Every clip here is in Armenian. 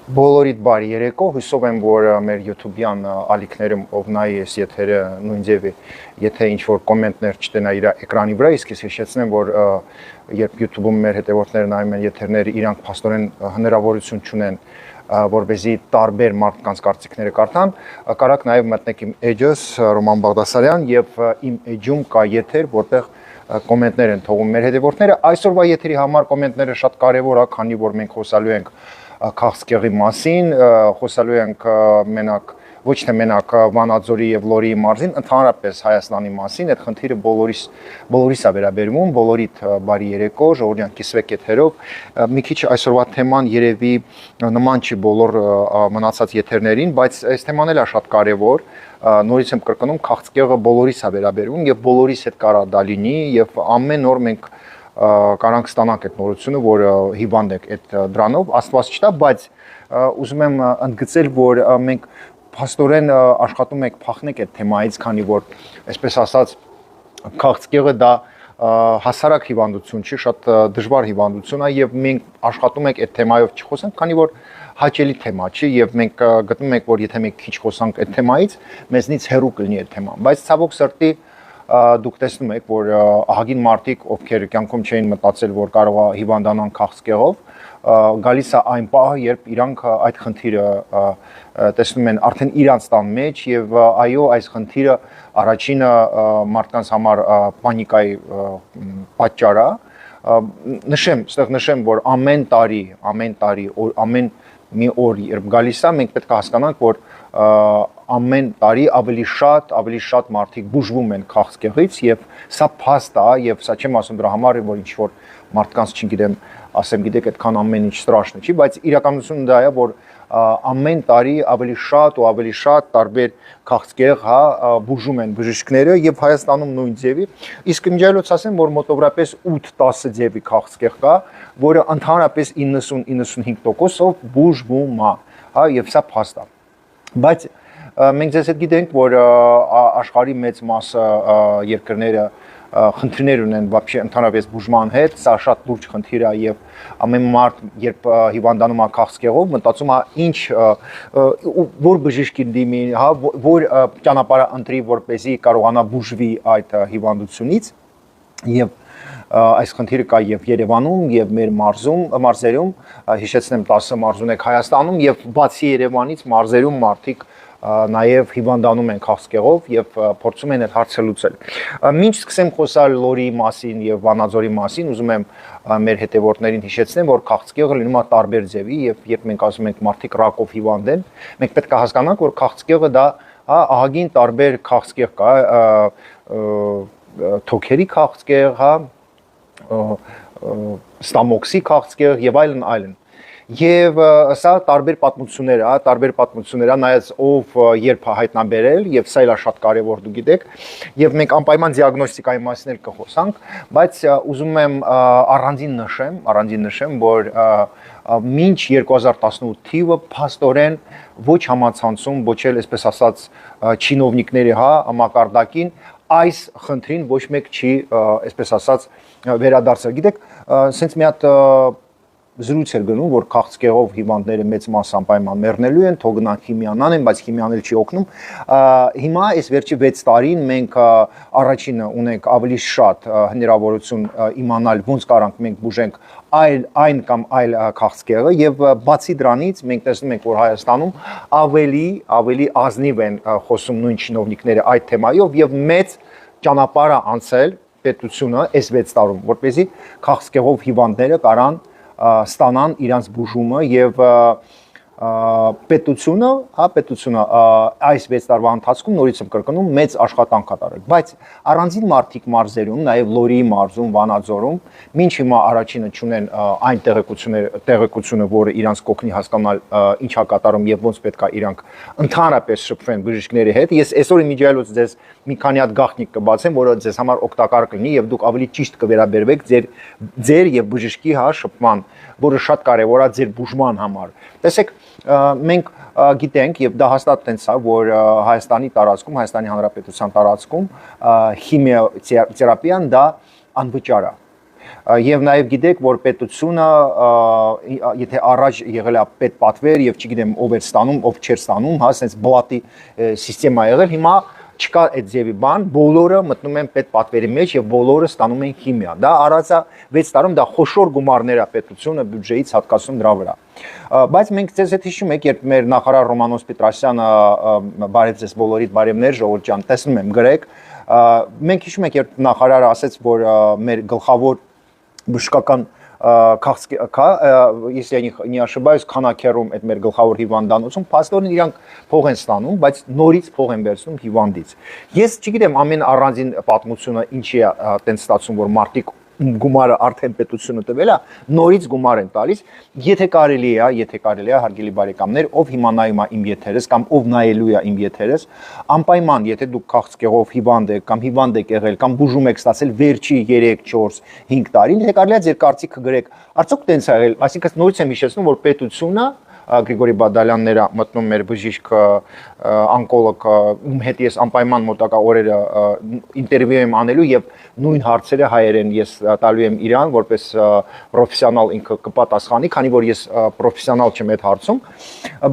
Բոլորիդ բարի երեկո, հուսով եմ, որ մեր YouTube-յան ալիքներում ով նայի այս եթերը նույն ձևի, եթե ինչ-որ կոմենտներ չտենա իր էկրանի վրա, իսկ ես հիշեցնեմ, որ երբ YouTube-ում մեր հետևորդները նայում են եթերները, իրանք փաստորեն հնարավորություն չունեն, որպեսզի տարբեր մարդկանց կարծիքները կարդան, կարաք նաև մտնեք իմ էջս Ռոման Բաղդասարյան եւ իմ էջում կա եթեր, որտեղ կոմենտներ են թողում մեր հետևորդները։ Այսօրվա եթերի համար կոմենտները շատ կարևոր է, քանի որ մենք խոսալու ենք Քաղցկեղի մասին, խոսալու ենք մենակ ոչ թե մենակ Վանաձորի եւ Լորիի մարզին, ընդհանրապես Հայաստանի մասին, այդ խնդիրը բոլորիս է վերաբերվում, բոլորիդ բարի երեկո, ժողովրդյան կիսվեք եթերով, մի քիչ այսօրվա թեման երևի նման չի բոլոր մնացած եթերներին, բայց այս թեման էլ է շատ կարևոր, նորից եմ կրկնում, Քաղցկեղը բոլորիս է վերաբերվում եւ բոլորիս հետ կարա դա լինի եւ ամեն օր մենք կարանք ստանանք այդ նորությունը, որ հիվանդ եք այդ դրանով, Աստված չտա, բայց ուզում եմ ընդգծել, որ մենք փաստորեն աշխատում ենք փախնենք այդ թեմայից, քանի որ այսպես ասած Քաղցկեղը դա հասարակ հիվանդություն չի, շատ դժվար հիվանդություն է եւ մենք աշխատում ենք այդ թեմայով չխոսենք, քանի որ հաճելի թեմա չի եւ մենք գտնում ենք, որ եթե մենք քիչ խոսանք այդ թեմայից, մեզնից հեռու կլինի այդ թեման, բայց ցավոք սրտի դուք տեսնում եք, որ ահագին մարդիկ, ովքեր կյանքում չէին մտածել, որ կարող է հիվանդանան քաղցկեղով, գալիս է այն պահը, երբ իրանք այդ խնդիրը տեսնում են արդեն իրանց տան մեջ եւ այո, այս խնդիրը առաջինը մարդկանց համար պանիկայի պատճառ է։ Նշեմ, որ ամեն տարի, ամեն մի օր, երբ գալիս է, մենք պետք է հասկանանք, որ ամեն տարի ավելի շատ մարդիկ բուժվում են քաղցկեղից եւ սա փաստ է եւ սա չեմ ասում դրա համար, որ ինչ որ մարդկանց չգիտեմ, ասեմ գիտեք, այդքան ամեն ինչ ստրաշն չի, բայց իրականությունը դա է, որ ամեն տարի ավելի շատ տարբեր քաղցկեղ, բուժում են բժիշկները եւ Հայաստանում նույն ձևի, իսկ իմջայլոց ասեմ, որ մոտավորապես 8-10 ձևի քաղցկեղ կա, որը ընդհանրապես 90-95%-ով բուժվում է, եւ սա փաստ է։ Բայց մենք ձեզ հետ գիտենք, որ աշխարհի մեծ մասը երկրները խնդիրներ ունեն вообще ընդհանրապես բուժման հետ, սա շատ լուրջ խնդիր է եւ ամեն մարդ երբ հիվանդանում է քաղցկեղով, մտածում է ինչ որ բժիշկին դիմի, որ ճանապարհը ընտրի, որպեսզի կարողանա բուժվի այդ հիվանդությունից եւ այս խնդիրը կա եւ Երևանում եւ մեր մարզերում, հիշեցնեմ 10 մարզ ունենք Հայաստանում եւ բացի Երևանից մարզերում մարդիկ նաև հիվանդանում են քաղցկեղով եւ փորձում են այդ հարցը լուծել։ Մինչ սկսեմ խոսալ Լորիի մասին եւ Վանաձորի մասին, ուզում եմ մեր հետևորդներին հիշեցնեմ, որ քաղցկեղը լինում է տարբեր ձևի եւ երբ մենք ասում ենք մարդիկ ռակով հիվանդ են, մենք պետք է հասկանանք, որ քաղցկեղը դա ահագին տարբեր քաղցկեղ կա, թոքերի քաղցկեղ, ստամոքսի քաղցկեղ եւ այլն։ Եվ սա տարբեր պատմություններ է, նայած ով երբ հայտնաբերել եւ սա էլ է շատ կարեւոր, դու գիտեք, եւ մենք անպայման դիագնոստիկայի մասին էլ կխոսանք, բայց ուզում եմ առանձին նշեմ, որ մինչ 2018 թիվը փաստորեն ոչ համացանցում, ոչ էլ այսպես ասած չինովնիկների մակարդակին այս խնդրին ոչ մեկ չի այսպես ասած վերադարձել։ Գիտեք, սենց մի հատ զրույց էր գնում, որ քաղցկեղով հիվանդները մեծ մաս անպայման մեռնելու են, թող գնանք քիմիան անեն, բայց քիմիան էլ չի օգնում։ Հիմա այս վերջի 6 տարին մենք առաջինը ունենք ավելի շատ հնարավորություն իմանալ ոնց կարանք մենք բուժենք այն կամ այլ քաղցկեղը եւ բացի դրանից մենք տեսնում ենք, որ Հայաստանում ավելի ազնիվ են խոսում նույն չինովնիկները այդ թեմայով եւ մեծ ճանապարհ է անցել պետությունը այս 6 տարում, որպեսզի քաղցկեղով հիվանդները կարան ստանան իրանց բուժումը եւ պետությունը այս 6 տարվա ընթացքում նորից եմ կրկնում մեծ աշխատանք կատարել, բայց առանձին մարդիկ մարզերում, նաեւ Լորիի մարզում, Վանաձորում, մինչ հիմա առաջինը ճունեն այն տեղեկությունը, որը իրանց կօգնի հասկանալ ինչ է կատարում եւ ոնց պետք է իրանք ընդհանրապես շփվեն բժիշկների հետ։ Ես այսօր իմիջիայլոց ձեզ մի քանի հատ գաղտնիք կբացեմ, որը ձեզ համար օգտակար կլինի եւ դուք ավելի ճիշտ կվերաբերվեք ձեր եւ բժշկի շփման, որը շատ կարեւոր է ձեր բուժման համար։ Տեսեք, մենք գիտենք եւ դա հաստատ տենց է, որ Հայաստանի տարածքում, Հայաստանի Հանրապետության տարածքում քիմիոթերապիան դա անվճար է։ Եվ նաև գիտեք, որ պետությունը եթե առաջ եղել է պետ պատվեր եւ չգիտեմ ով էր ստանում, ով չէր ստանում, հա, sense բլատի համակարգ եղել, հիմա չկա այդ ձևի բան, բոլորը մտնում են պետ պատվերի մեջ եւ բոլորը ստանում են քիմիա։ Դա առածա 6 տարում դա խոշոր գումարներ է պետությունը բյուջեից հատկացնում դրա վրա։ Բայց մենք ձեզ հետ հիշում եք, երբ մեր նախարար Ռոմանոս Պետրոսյանը բարև ձեզ բոլորիդ բարևներ ժողովուրդ ջան, տեսնում եմ գրեք, մենք հիշում ենք, երբ նախարարը ասաց, որ մեր գլխավոր բժշկական если я не ошибаюсь, քանակերում այդ մեր գլխավոր հիվանդանոցում փաստորեն իրանք փող են ստանում, բայց նորից փող են վերցնում հիվանդից։ Ես չգիտեմ ամեն առանձին պատմությունը ինչի է տենց ստացվում, որ մարդիկ գումարը արդեն պետությունը տվել է, նորից գումար են տալիս, եթե կարելի է, հարգելի բարեկամներ, ով հիմա նայում է իմ եթերս կամ ով նայելու է իմ եթերս, անպայման, եթե դուք քաղցկեղով հիվանդ եք կամ հիվանդ եք եղել կամ բուժում եք ստացել վերջի 3, 4, 5 տարին, եթե կարելի է ձեր կարծիքը գրեք, արդյոք տենց է եղել, այսինքն նորից եմ հիշեցնում, որ պետությունը Գրիգորի Բադալյանները մտնում մեր բժիշկ ոնկոլոգ ում հետ ես անպայման մոտակա օրերը ինտերվյու եմ անելու եւ նույն հարցերը հայերեն ես տալու եմ իրան որպես պրոֆեսիոնալ ինքը կպատասխանի, քանի որ ես պրոֆեսիոնալ չեմ այդ հարցում,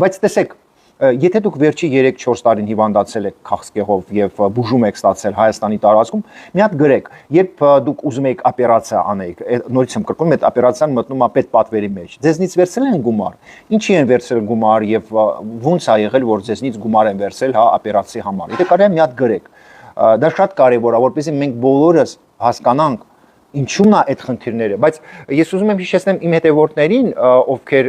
բայց տեսեք Եթե դուք վերջի 3-4 տարին հիվանդացել եք քաղցկեղով եւ բուժում եք ստացել Հայաստանի տարածքում, մի հատ գրեք, երբ դուք ուզում եք օպերացիա անեիք, նորից եմ կրկնում, այդ օպերացիան մտնում է պետպատվերի մեջ։ Ձեզնից վերցրել են գումար։ Ինչի են վերցրել գումար եւ ո՞նց է եղել, որ ձեզնից գումար են վերցրել հա օպերացիայի համար։ Եթե կարելի է մի հատ գրեք։ Դա շատ կարեւոր է, որպեսզի մենք բոլորս հասկանանք Ինչու՞ն է այդ խնդիրները, բայց ես ուզում եմ հիշեցնեմ իմ հետևորդներին, ովքեր,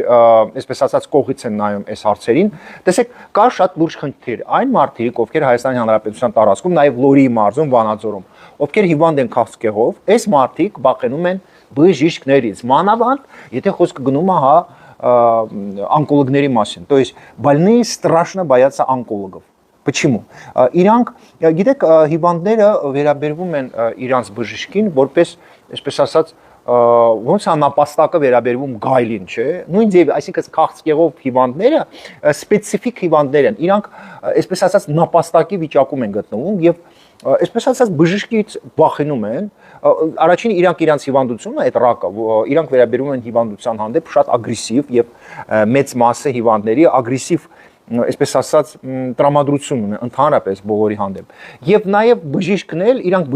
այսպես ասած, կողից են նայում այս հարցերին, տեսեք, կա շատ լուրջ խնդիր, այն մարդիկ, ովքեր Հայաստանի Հանրապետության տարածքում, նաև Լորիի մարզում, Վանաձորում, ովքեր հիվանդ են քաղցկեղով, այս մարդիկ բախենում են բժիշկներից, մանավանդ, եթե խոսքը գնում է հա онкологների մասին, то есть больные страшно боятся онкологов. Почему? Իրանք, գիտեք, հիվանդները վերաբերվում են իրանց բժշկին, որպես, այսպես ասած, ոնց է նապաստակը վերաբերվում գայլին, չէ՞։ Նույն ձև, այսինքն քաղցկեղով հիվանդները սպეციფიկ հիվանդներ են։ Իրանք, այսպես ասած, նապաստակի վիճակում են գտնվում եւ այսպես ասած բժշկից վախենում են։ Առաջին իրանք իրանց հիվանդությունը, այդ ռակը, իրանք վերաբերվում են հիվանդության հանդեպ շատ ագրեսիվ եւ մեծ մասը հիվանդների ագրեսիվ այսպես ասած տրամադրություն ունեն ընդհանրապես բոլորի հանդեպ եւ նաեւ բժիշկներ իրանք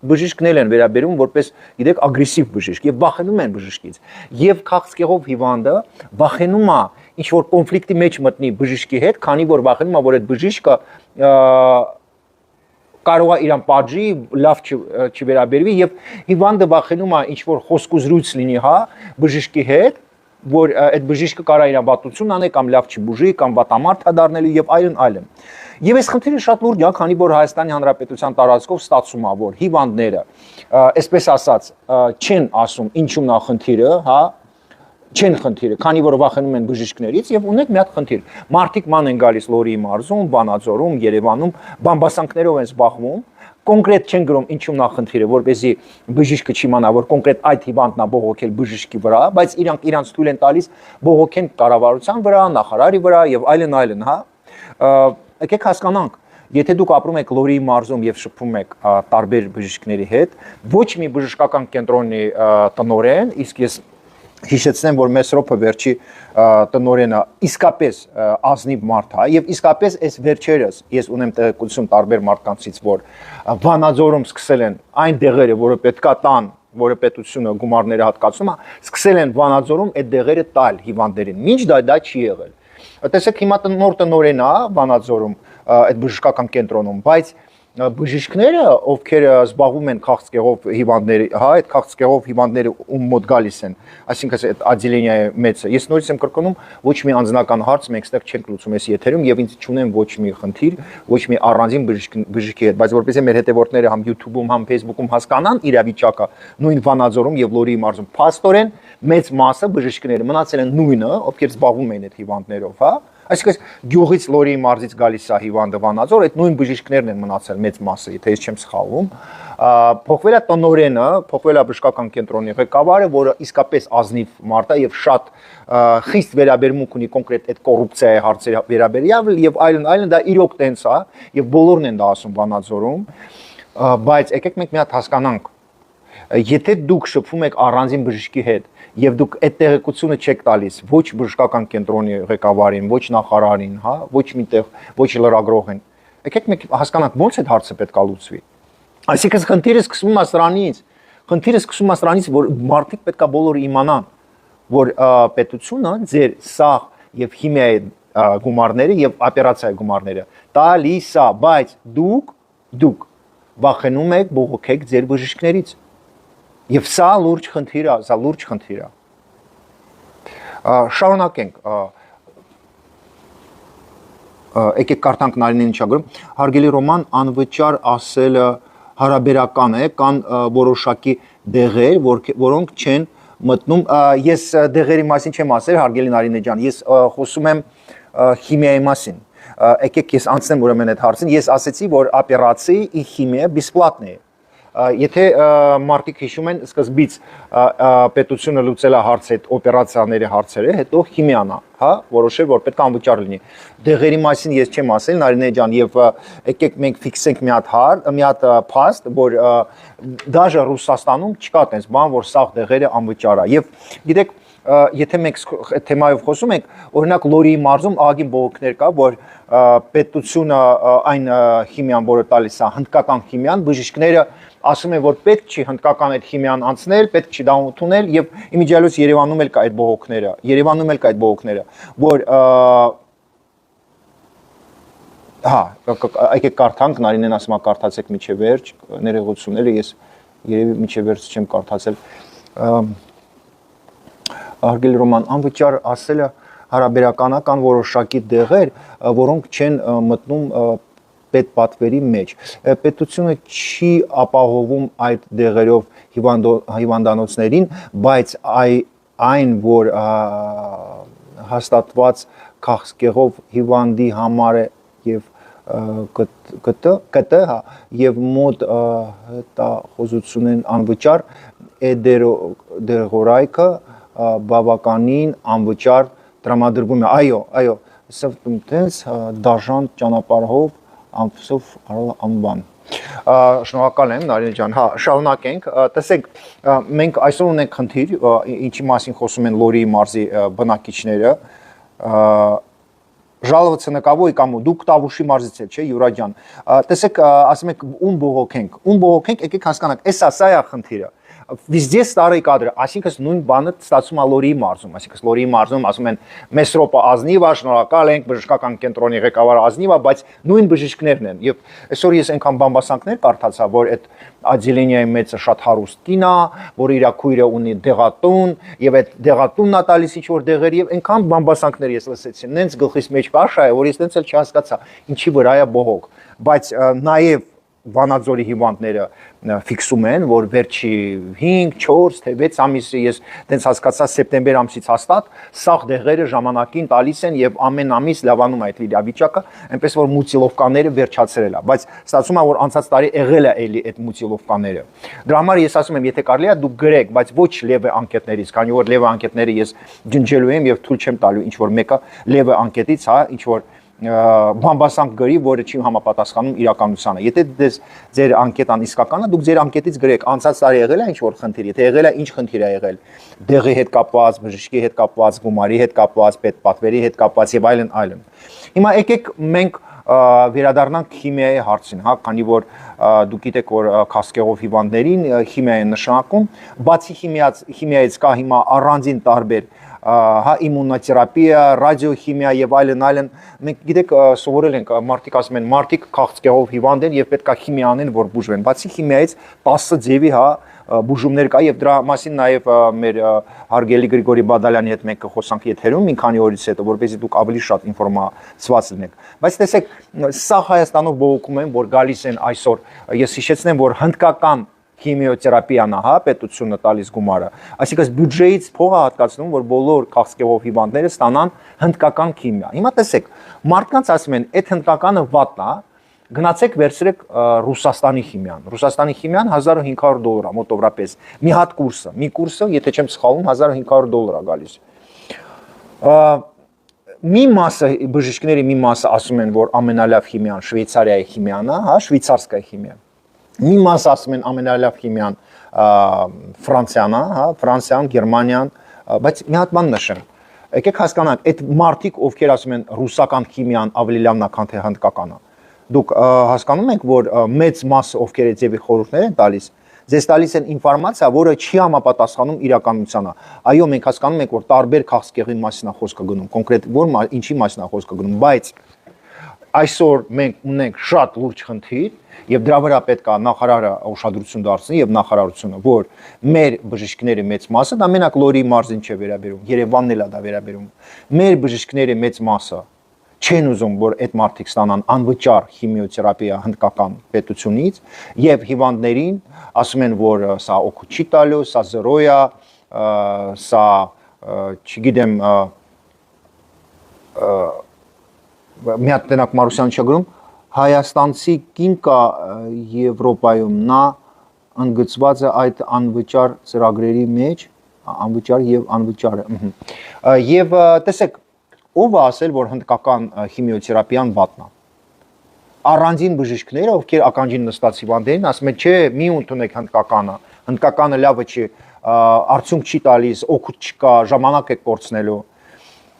բժիշկներ են վերաբերում որպես գիտեք ագրեսիվ բժիշկ եւ վախենում են բժիշկից եւ քաղցկեղով հիվանդը վախենում է ինչ որ կոնֆլիկտի մեջ մտնի բժիշկի հետ քանի որ վախենում է որ այդ բժիշկը կարող է իրան պատժի լավ չվերաբերվի եւ հիվանդը վախենում է ինչ որ խոսքուզրույց լինի հա բժիշկի հետ որ այդ բժիշկը կարա իր վատություն անե կամ լավ չբուժի կամ վատամարդ է դառնելու եւ այլն։ Եվ այս խնդիրը շատ լուրջ է, քանի որ Հայաստանի Հանրապետության տարածքով ստացվում է, որ հիվանդները, այսպես ասած, չեն ասում ինչու՞մն է խնդիրը, հա, չեն խնդիրը, քանի որ վախենում են բժիշկներից եւ ունենք մի հատ խնդիր։ Մարդիկ ման են գալիս Լորիի մարզում, Վանաձորում, Երևանում, բամբասանքներով են զբաղվում Կոնկրետ չեն գրում ինչու՞մն է խնդիրը, որպեսզի բժիշկը չիմանա, որ կոնկրետ այդ հիվանդն է բողոքել բժշկի վրա, բայց իրանք թույլ են տալիս բողոքեն կառավարության վրա, նախարարի վրա եւ այլն, հա։ Եկեք հասկանանք, եթե դուք ապրում եք Լորիի մարզում եւ շփվում եք տարբեր բժիշկների հետ, ոչ մի բժշկական կենտրոնի տնօրեն, իսկ ես հիշեցնեմ, որ Մեսրոպը վերջի տնօրենը իսկապես ազնիվ մարդ է եւ իսկապես այս վերջերս ես ունեմ տեղեկություն տարբեր մարդկանցից, որ Վանաձորում սկսել են այն դեղերը, որը պետքա տան, որը պետությունը գումարները հատկացում է, սկսել են Վանաձորում այդ դեղերը տալ հիվանդերին։ Մինչ դա չի եղել։ Տեսեք, հիմա նոր տնօրեն է Վանաձորում այդ բժշկական կենտրոնում, բայց բժիշկները, ովքեր զբաղվում են քաղցկեղով հիվանդների, հա, այդ քաղցկեղով հիվանդները ում մոտ գալիս են, այսինքն այդ ադելենիայի մեծը։ Ես նորից եմ կրկնում, ոչ մի անձնական հարց մենք այստեղ չենք լուծում այս եթերում եւ ինձ չունեմ ոչ մի խնդիր, ոչ մի առանձին բժշկի հետ, բայց որպեսզի մեր հետևորդները համ YouTube-ում, համ Facebook-ում հասկանան իրավիճակը, նույն Վանաձորում եւ Լորիի մարզում փաստորեն մեծ մասը բժիշկները մնացել են նույնը, ովքեր զբաղվում են այդ հիվանդներով, հա։ Այսինքն գյուղից Լորիի մարզից գալիս է հիվանդը Վանաձոր, այդ նույն բժիշկներն են մնացել մեծ մասը, եթե ես չեմ սխալվում։ Փոխվել է տնօրենը, փոխվել է բժշկական կենտրոնի ղեկավարը, որը իսկապես ազնիվ մարդ է եւ շատ խիստ վերաբերմունք ունի կոնկրետ այդ կոռուպցիայի հարցերի վերաբերյալ եւ այլն, դա իրոք տենց է եւ բոլորն են դա ասում Վանաձորում, բայց եկեք մենք մի հատ հասկանանք Եթե դուք շփվում եք առանձին բժշկի հետ եւ դուք այդ տեղեկությունը չեք տալիս ոչ բժշկական կենտրոնի ղեկավարին, ոչ նախարարին, հա, ոչ միտեղ, ոչ լրագրողին, եկեք մենք հասկանանք ո՞նց այդ հարցը պետք է լուծվի։ Այսինքն խնդիրը սկսվում է սրանից, որ մարդիկ պետքա բոլորը իմանան, որ պետությունը ձեր սաղ եւ քիմիայի գումարները եւ օպերացիայի գումարները տալիս է, բայց դուք վախենում եք բողոքեք ձեր բժիշկներից։ Եվ սա լուրջ խնդիր է, Շարունակենք, եկեք կարդանք Նարինեն ինչ ա գրում, հարգելի Ռոման, անվճար ասելը հարաբերական է, կան որոշակի դեղեր, որոնք չեն մտնում, ես դեղերի մասին չեմ ասել, հարգելի Նարինե ջան, ես խոսում եմ քիմիայի մասին, եկեք ես անցնեմ ուրեմն այդ հարցին, ես ասեցի, որ օպերացիայի ի քիմիա բեսպլատն է, եթե մարդիկ հիշում են սկզբից պետությունը լուծել է այդ օպերացիաների հարցերը, հետո քիմիան է, հա, որոշել որ պետք է անվճար լինի։ Դեղերի մասին ես չեմ ասել, Նարինե ջան, եւ եկեք մենք ֆիքսենք մի հատ փաստ, որ դաժե Ռուսաստանում չկա այդպես բան, որ սաղ դեղերը անվճար է։ Եվ գիտեք, եթե մենք այդ թեմայով խոսում ենք, օրինակ Լորիի մարզում ահագին բողոքներ կա, որ պետությունը այն քիմիան, որը տալիս է հնդկական քիմիան, բժիշկները ասում են, որ պետք չի հնդկական այդ քիմիան անցնել, պետք չի դա ընդունել եւ իմիջիալոց Երևանում էլ կա այդ բողոքները, որ հա, եկեք կարդանք, Նարինեն ասում է կարդացեք միջև վերջ, ներողությունները ես երևի միջև վերջ չեմ կարդացել։ Հարգելի Ռոման, անվճար ասելը հարաբերականական որոշակի դեղեր, որոնք չեն մտնում պետպատվերի մեջ։ Պետությունը չի ապահովում այդ դեղերով հիվանդանոցներին, բայց այն, որ հաստատված քաղցկեղով հիվանդի համար է ԿՏ, հա, եւ մոտ հետախուզությունն անվճար է դեղորայքը բավականին անվճար տրամադրվում է։ Այո, սրտումտենց դաժան ճանապարհով ամսով անվան։ Շնորհակալ եմ Նարինե ջան, հա, շարունակենք, տեսեք, մենք այսօր ունենք խնդիր, ինչի մասին խոսում են Լորիի մարզի բնակիչները, Жаловаться на кого и кому, դուք Տավուշի մարզից եք, չէ, Յուրա ջան, տեսեք, ասում եք ում բողոքենք, եկեք հասկանանք, սա է խնդիրը, Везде старые кадры, այսինքն նույն բանը ստացվում է Լորիի մարզում, այսինքն Լորիի մարզում ասում են Մեսրոպը ազնիվ է, շնորհակալ ենք, բժշկական կենտրոնի ղեկավարը ազնիվ է, բայց նույն բժիշկներն են։ Եվ այսօր ես այնքան բամբասանքներ կարդացա, որ այդ Ադելենիայի մեծը շատ հարուստ կին է, որ իր քույրը ունի դեղատուն, եւ այդ դեղատունն է տալիս ինչ-որ դեղեր եւ այնքան բամբասանքներ ես լսեցի։ Նենց գլխիս մեջ կաշա է, որ ես նենց էլ չհասկացա, ինչի վրա է բողոք, բայց նաեւ Վանաձորի հիվանդները ֆիքսում են, որ վերջի 5, 4, թե 6 ամիսը ես տենց հասկացա սեպտեմբեր ամսից հաստատ սաղ դեղերը ժամանակին տալիս են եւ ամեն ամիս լավանում է այդ իրավիճակը, այնպես որ մուտիլովկաները վերջացրել է, բայց ստացվում է որ անցած տարի եղել է էլի այդ մուտիլովկաները։ Դրա համար ես ասում եմ, եթե կարելի է դուք գրեք, բայց ոչ լևը անկետներից, քանի որ լևը անկետները ես ջնջելու եմ եւ թույլ չեմ տալու ինչ որ մեկը լևը անկետից, հա, ինչ որ բամբասանք գրի, որը չի համապատասխանում իրականությանը։ Եթե ձեր անկետան իսկական է, դուք ձեր անկետից գրեք, անցած տարի եղել է ինչ-որ խնդիր, եթե եղել է, ինչ խնդիր է եղել, դեղի հետ կապված, բժշկի հետ կապված, գումարի հետ կապված, պետպատվերի հետ կապված եւ այլն։ Հիմա եկեք մենք վերադառնանք քիմիայի հարցին, հա, քանի որ դուք գիտեք, որ քաղցկեղով հիվանդներին քիմիա են նշանակում, բացի քիմիայից կա հիմա առանձին տարբեր հա իմունոթերապիա, ռադիոքիմիա եւ այլն, մենք գիտեք սովորել ենք, մարդիկ ասում են, մարդիկ քաղցկեղով հիվանդ են եւ պետք է քիմիա անեն, որ բուժվեն, բացի քիմիայից 10 ձևի, հա, բուժումներ կա եւ դրա մասին նաեւ մեր հարգելի Գրիգորի Բադալյանի հետ մենք խոսանք եթերում մի քանի օրից հետո, որպեսզի դուք ավելի շատ ինֆորմացված լինեք։ Բայց տեսեք, սա Հայաստանով բողոքում են, որ գալիս են այսօր, ես հիշեցնեմ, որ հնդկական քիմիոթերապիան է, հա, պետությունը տալիս գումարը։ Այսինքն բյուջեից փող է հատկացնում, որ բոլոր քաղցկեղով հիվանդները ստանան հնդկական քիմիա։ Հիմա տեսեք, մարդկանց ասում են, այդ հնդկականը վատն է, գնացեք վերցրեք Ռուսաստանի քիմիան։ Ռուսաստանի քիմիան $1500 է մոտավորապես։ Մի հատ մի կուրսը, եթե չեմ սխալվում, $1500 է գալիս։ Մի մասը բժիշկների մի մասը ասում են, որ ամենալավ քիմիան Շվեյցարիայի քիմիան է, հա, շվեյցարսկա քիմիա։ Մի մաս ասում են ամենալավ քիմիան Ֆրանսիան, հա, Ֆրանսիան, Գերմանիան, բայց մի հատ բան նշեմ։ Եկեք հասկանանք, այդ մարդիկ, ովքեր ասում են ռուսական քիմիան ավելի լավն է, քան թե հնդկականը։ Դուք հասկանում եք, որ մեծ մասը, ովքեր այդ ձևի խորհուրդներ են տալիս, ձեզ տալիս են ինֆորմացիա, որը չի համապատասխանում իրականությանը։ Այո, մենք հասկանում ենք, որ տարբեր քաղցկեղի մասին է խոսքը գնում, կոնկրետ որ ինչի մասին է խոսքը գնում, բայց այսօր մենք ունենք շատ լուրջ խնդիր եւ դրա վրա պետք է նախարարը ուշադրություն դարձնի եւ նախարարությունը, որ մեր բժիշկների մեծ մասը, դա մենակ Լորի մարզին չէ վերաբերում, Երևանն էլ է դա վերաբերում, մեր բժիշկների մեծ մասը չեն ուզում, որ այդ մարդիկ ստանան անվճար քիմիոթերապիա հնդկական պետությունից եւ հիվանդներին ասում են, որ սա օգուտ չի տալու, սա զրո է, սա չգիտեմ մի հատ տնակ Մարուսյան չգրում Հայաստանցի կինկա Եվրոպայում նա ընդգծված է այդ անվճար ծրագրերի մեջ անվճար եւ անվճարը եւ տեսեք ով է ասել որ հնդկական քիմիոթերապիան վատն է առանձին բժիշկները ովքեր ականջին նստած հիվանդներին ասում են չէ մի ընդունեք հնդկականը լավը չի արդյունք չի տալիս օգուտ չկա ժամանակ է կորցնելու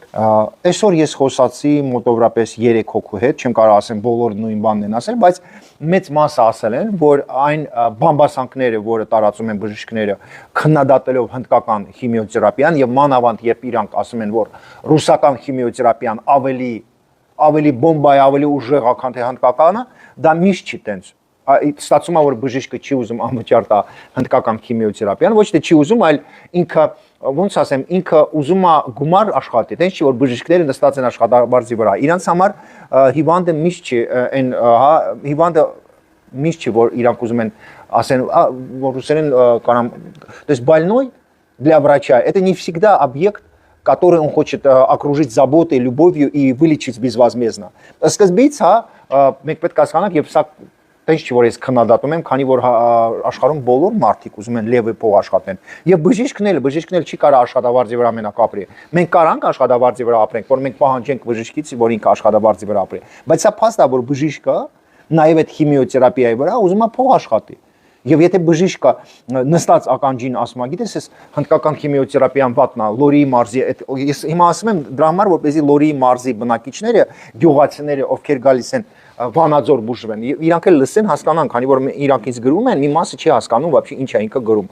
Այսօր ես խոսացի մոտավորապես 3 հոգու հետ, չեմ կարող ասեմ բոլորը նույն բանն են ասել, բայց մեծ մասը ասել են, որ այն բամբասանքները, որը տարածում են բժիշկները, քննադատելով հնդկական քիմիոթերապիան եւ մանավանդ երբ իրանք ասում են, որ ռուսական քիմիոթերապիան ավելի բոմբա է, ավելի ուժեղ է, քան թե հնդկականը, դա միշտ չի տենց։ Ստացվում է որ բժիշկը չի ուզում անվճար տա հնդկական քիմիոթերապիան, ոչ թե չի ուզում, այլ ինքը ոնց ասեմ, ինքը ուզում է գումար աշխատի, տենց չի որ բժիշկները նստած են աշխատավարձի վրա։ Իրանց համար հիվանդը միշտ չի, այն հա հիվանդը միշտ չի որ իրանք уզում են ասեն, որ ռուսերեն կարամ, то есть больной для врача это не всегда объект, который он хочет окружить заботой, любовью и вылечить безвозмездно. Սկզբից հա մենք պետք է հասկանանք եւ սա Տենց չի որ ես քննադատում եմ, քանի որ աշխարհում բոլոր մարդիկ ուզում են լեւը փող աշխատեն։ Եվ բժիշկն էլ չի կարող աշխատավարձի վրա մենակ ապրի։ Մենք կարանք աշխատավարձի վրա ապրենք, որ մենք պահանջենք բժիշկից, որ ինքը աշխատավարձի վրա ապրի։ Բայց սա փաստ է, որ բժիշկը նաեւ այդ քիմիոթերապիայի վրա ուզում է փող աշխատի։ Եվ եթե բժիշկը նստած ականջին ասում է, գիտես, ես հնդկական քիմիոթերապիան վատն է, Լորի մարզի, ես հիմա ասում եմ դրա համար, որպեսզի Լորի մարզի բնակիչները, գյուղացիները, ովքեր գալիս են Վանաձոր բուժվեն, իրանք էլ լսեն, հասկանան, քանի որ իրանք ինձ գրում են, մի մասը չի հասկանում, вообще ինչ է ինքը գրում։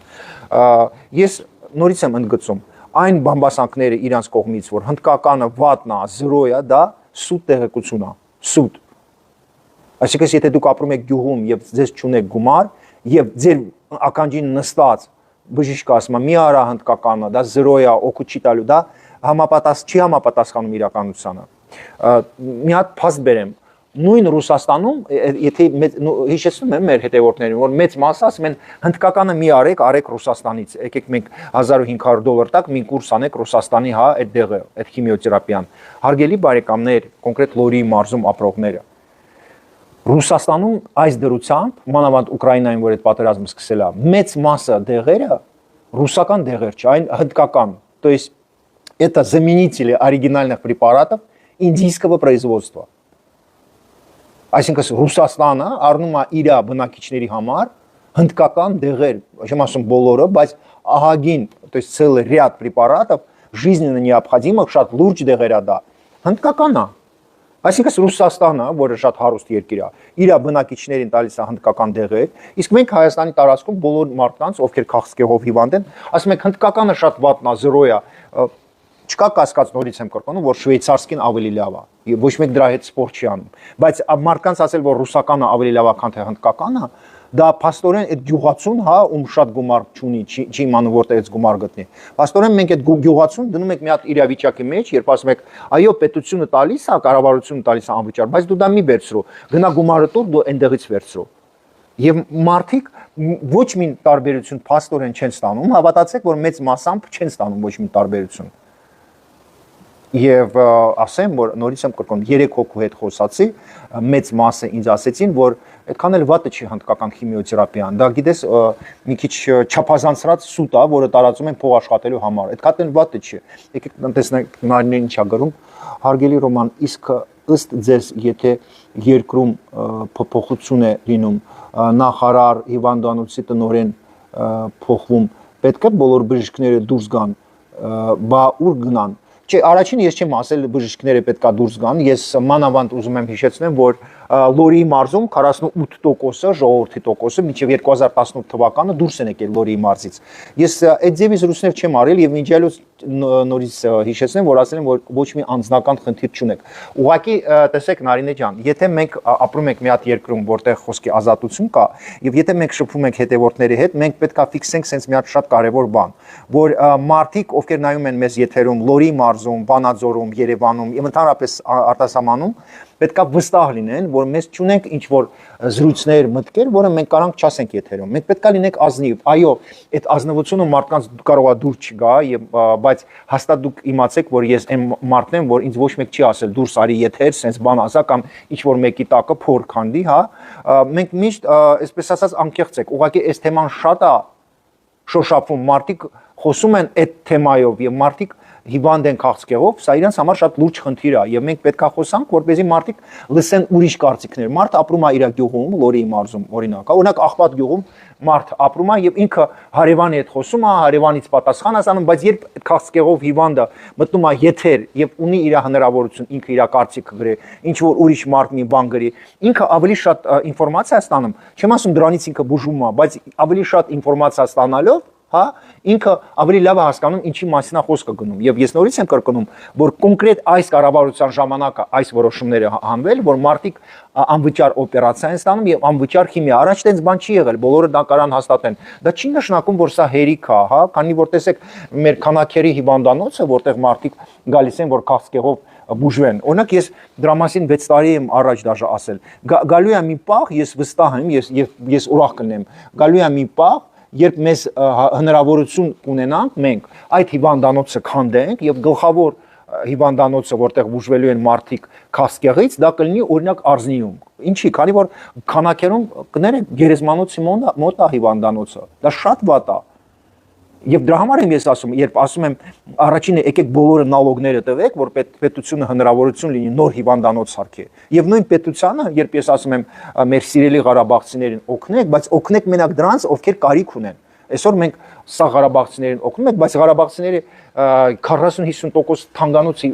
Ես նորից եմ ընդգծում, այն բամբասանքները իրանց կողմից, որ հնդկականը վատն է, զրո է, դա սուտ տեղեկություն է, սուտ։ Այսինքն, եթե դուք ապրում եք գյուղում եւ ձեզ չունեք գումար, եւ ձեր ականջին նստած բժիշկը ասում է՝ մի արա հնդկականը, դա զրո է, օգուտ չի տալու, դա չի համապատասխանում իրականությանը։ Մի հատ փաստ բերեմ։ Նույն Ռուսաստանում, եթե հիշեցնում եմ մեր հետևորդներին, որ մեծ մասը ասում են հնդկականը մի արեք Ռուսաստանից, եկեք մենք $1500 տակ մի կուրս անեք Ռուսաստանի, հա, այդ դեղը, այդ քիմիոթերապիան։ Հարգելի բարեկամներ, կոնկրետ Լորի մարզում ապրողները, Ռուսաստանում այս դրությամբ, մանավանդ Ուկրաինայում, որ այդ պատերազմը սկսել է, մեծ մասը դեղերը ռուսական դեղեր չէ, այն հնդկական, то есть это заменители оригинальных препаратов индийского производства. Այսինքն Ռուսաստանը առնում է իր բնակիչների համար հնդկական դեղեր, չեմ ասում բոլորը, բայց ահագին, то есть целый ряд препаратов жизненно необходимых, շատ լուրջ դեղեր է դա, հնդկական է։ Այսինքն Ռուսաստանը, որը շատ հարուստ երկիր է, իր բնակիչներին տալիս է հնդկական դեղեր, իսկ մենք Հայաստանի տարածքում բոլոր մարդկանց, ովքեր քաղցկեղով հիվանդ են, ասում ենք հնդկականը շատ վատն է, զրո է, չկա կասկած նորից եմ կրկնում, որ շվեյցարսկին ավելի լավ է, ոչ մեկ դրա հետ սպորտ չի անում, բայց մարդկանց ասել, որ ռուսականը ավելի լավ է, քան թե հնդկականը, դա փաստորեն այդ գյուղացուն, հա, ում շատ գումար չունի, չի իմանում որտեղ այդ գումար գտնի։ Փաստորեն մենք այդ գյուղացուն դնում ենք մի հատ իրավիճակի մեջ, երբ ասում եք, այո, պետությունը տալիս է, կառավարությունը տալիս է անվճար, բայց դու դա մի վերցրու, գնա գումարը տուր, դու այնտեղից վերցրու։ Եվ մարդիկ ոչ մի տարբերություն փաստորեն չեն ստանում, հավատացեք, որ մեծ մասամբ չեն ստանում ոչ մի տարբերություն։ Եվ ասեմ, որ նորից եմ կրկնում, 3 հոգու հետ խոսացի, մեծ մասը ինձ ասեցին, որ այդքան էլ վատը չի հնդկական քիմիոթերապիան, դա գիտես մի քիչ չափազանցրած սուտ է, որը տարածում են փող աշխատելու համար, այդքան էլ վատը չի։ Եկեք տեսնենք նարինին ինչա գրում, հարգելի Ռոման, իսկ ըստ ձեզ, եթե երկրում փոփոխություն է լինում, նախարար, հիվանդանոցի տնօրեն փոխվում, պետք է բոլոր բժիշկները դուրս գան, բա ուր գնան։ Չէ, առաջին ես չեմ ասել բժիշկները պետքա դուրս գան, ես մանավանդ ուզում եմ հիշեցնեմ, որ Լորիի մարզում 48%-ը ժողովրդի տոկոսը մինչև 2018 թվականը դուրս են եկել Լորիի մարզից։ Ես այդ ձևի զրույցներ չեմ արել եւ մինչ այլոց նորից հիշեցնեմ, որ ասել եմ, որ ոչ մի անձնական խնդիր չունեք։ Ուղղակի տեսեք Նարինե ջան, եթե մենք ապրում ենք մի հատ երկրում, որտեղ խոսքի ազատություն կա, եւ եթե մենք շփվում ենք հետևորդների հետ, մենք պետքա ֆիքսենք sense մի հատ շատ կարեւոր բան, որ մարդիկ, ովքեր նայում են մեզ եթերում, Լորիի մարզում, Վանաձորում, Երևանում եւ ընդհանրապես արտասահմանում, պետքա վստահ լինեն, որ մեզ չունենք ինչ որ զրույցներ, մտքեր, որը մենք կարանք չասենք եթերում։ Մենք պետքա լինենք ազնիվ։ Այո, այդ ազնվությունը մարդկանց կարող է դուր չգա, բայց հաստատ դուք իմացեք, որ ես այն մարդն եմ, որ ինձ ոչ մեկ չի ասել դուրս արի եթեր, sense բան ասա կամ ինչ որ մեկի տակը փոր քանդի, հա։ Մենք միշտ, այսպես ասած, անկեղծ ենք։ Ուղղակի այս թեման շատ է շոշափվում, մարդիկ խոսում են այդ թեմայով եւ մարդիկ հիվանդ են քաղցկեղով, սա իրենց համար շատ լուրջ խնդիր է եւ մենք պետքա խոսանք, որպեսզի մարդիկ լսեն ուրիշ կարծիքներ։ Մարդ ապրում է իր գյուղում, Լորիի մարզում, օրինակ, օրինակ Աղբատ գյուղում մարդ ապրում է եւ ինքը հարևանի հետ խոսում է, հարևանից պատասխան ասանում, բայց երբ քաղցկեղով հիվանդը մտնում է եթեր եւ ունի իր հնարավորություն ինքը իր կարծիքը գրի, ինչ որ ուրիշ մարդ մի բան գրի, ինքը ավելի շատ ինֆորմացիա ստանում։ Չեմ ասում դրանից ինքը բուժում է, բայց ավելի շատ ինֆորմացիա ստանալով հա ինքը ավելի լավ է հասկանում ինչի մասին է խոսքը գնում եւ ես նորից եմ կրկնում որ կոնկրետ այս կառավարության ժամանակ այս որոշումները հանվել որ մարդիկ անվճար օպերացիա են ստանում եւ անվճար քիմիա առաջ տենց բան չի եղել բոլորը դա կարան հաստատեն դա չի նշանակում որ սա հերիք է հա քանի որ տեսեք մեր քանակերի հիվանդանոցը որտեղ մարդիկ գալիս են որ քաղցկեղով բուժվեն օրինակ ես դրա մասին 6 տարի եմ առաջ դաժե ասել գալու է մի պահ ես վստահ եմ ես ուրախ կլինեմ գալու է մի պահ երբ մեզ հնարավորություն ունենանք մենք այդ հիվանդանոցը քանդենք եւ գլխավոր հիվանդանոցը որտեղ բուժվելու են մարդիկ քաղցկեղից դա կլինի օրինակ Արզնիում ինչի քանի որ քանակերում կներեք գերեզմանոցի մոտ է հիվանդանոցը դա շատ վատ է Եվ դրա համար եմ ես ասում, երբ ասում եմ առաջինը եկեք բոլորը նալոգները տվեք, որ պետությունը հնարավորություն լինի նոր հիվանդանոց սարքի։ Եվ նույն պետությանը, երբ ես ասում եմ մեր սիրելի ղարաբաղցիներին օգնեք, բայց օգնեք մենակ դրանց, ովքեր կարիք ունեն։ Այսօր մենք սա ղարաբաղցիներին օգնում ենք, բայց ղարաբաղցիները 40-50% թանգանոցի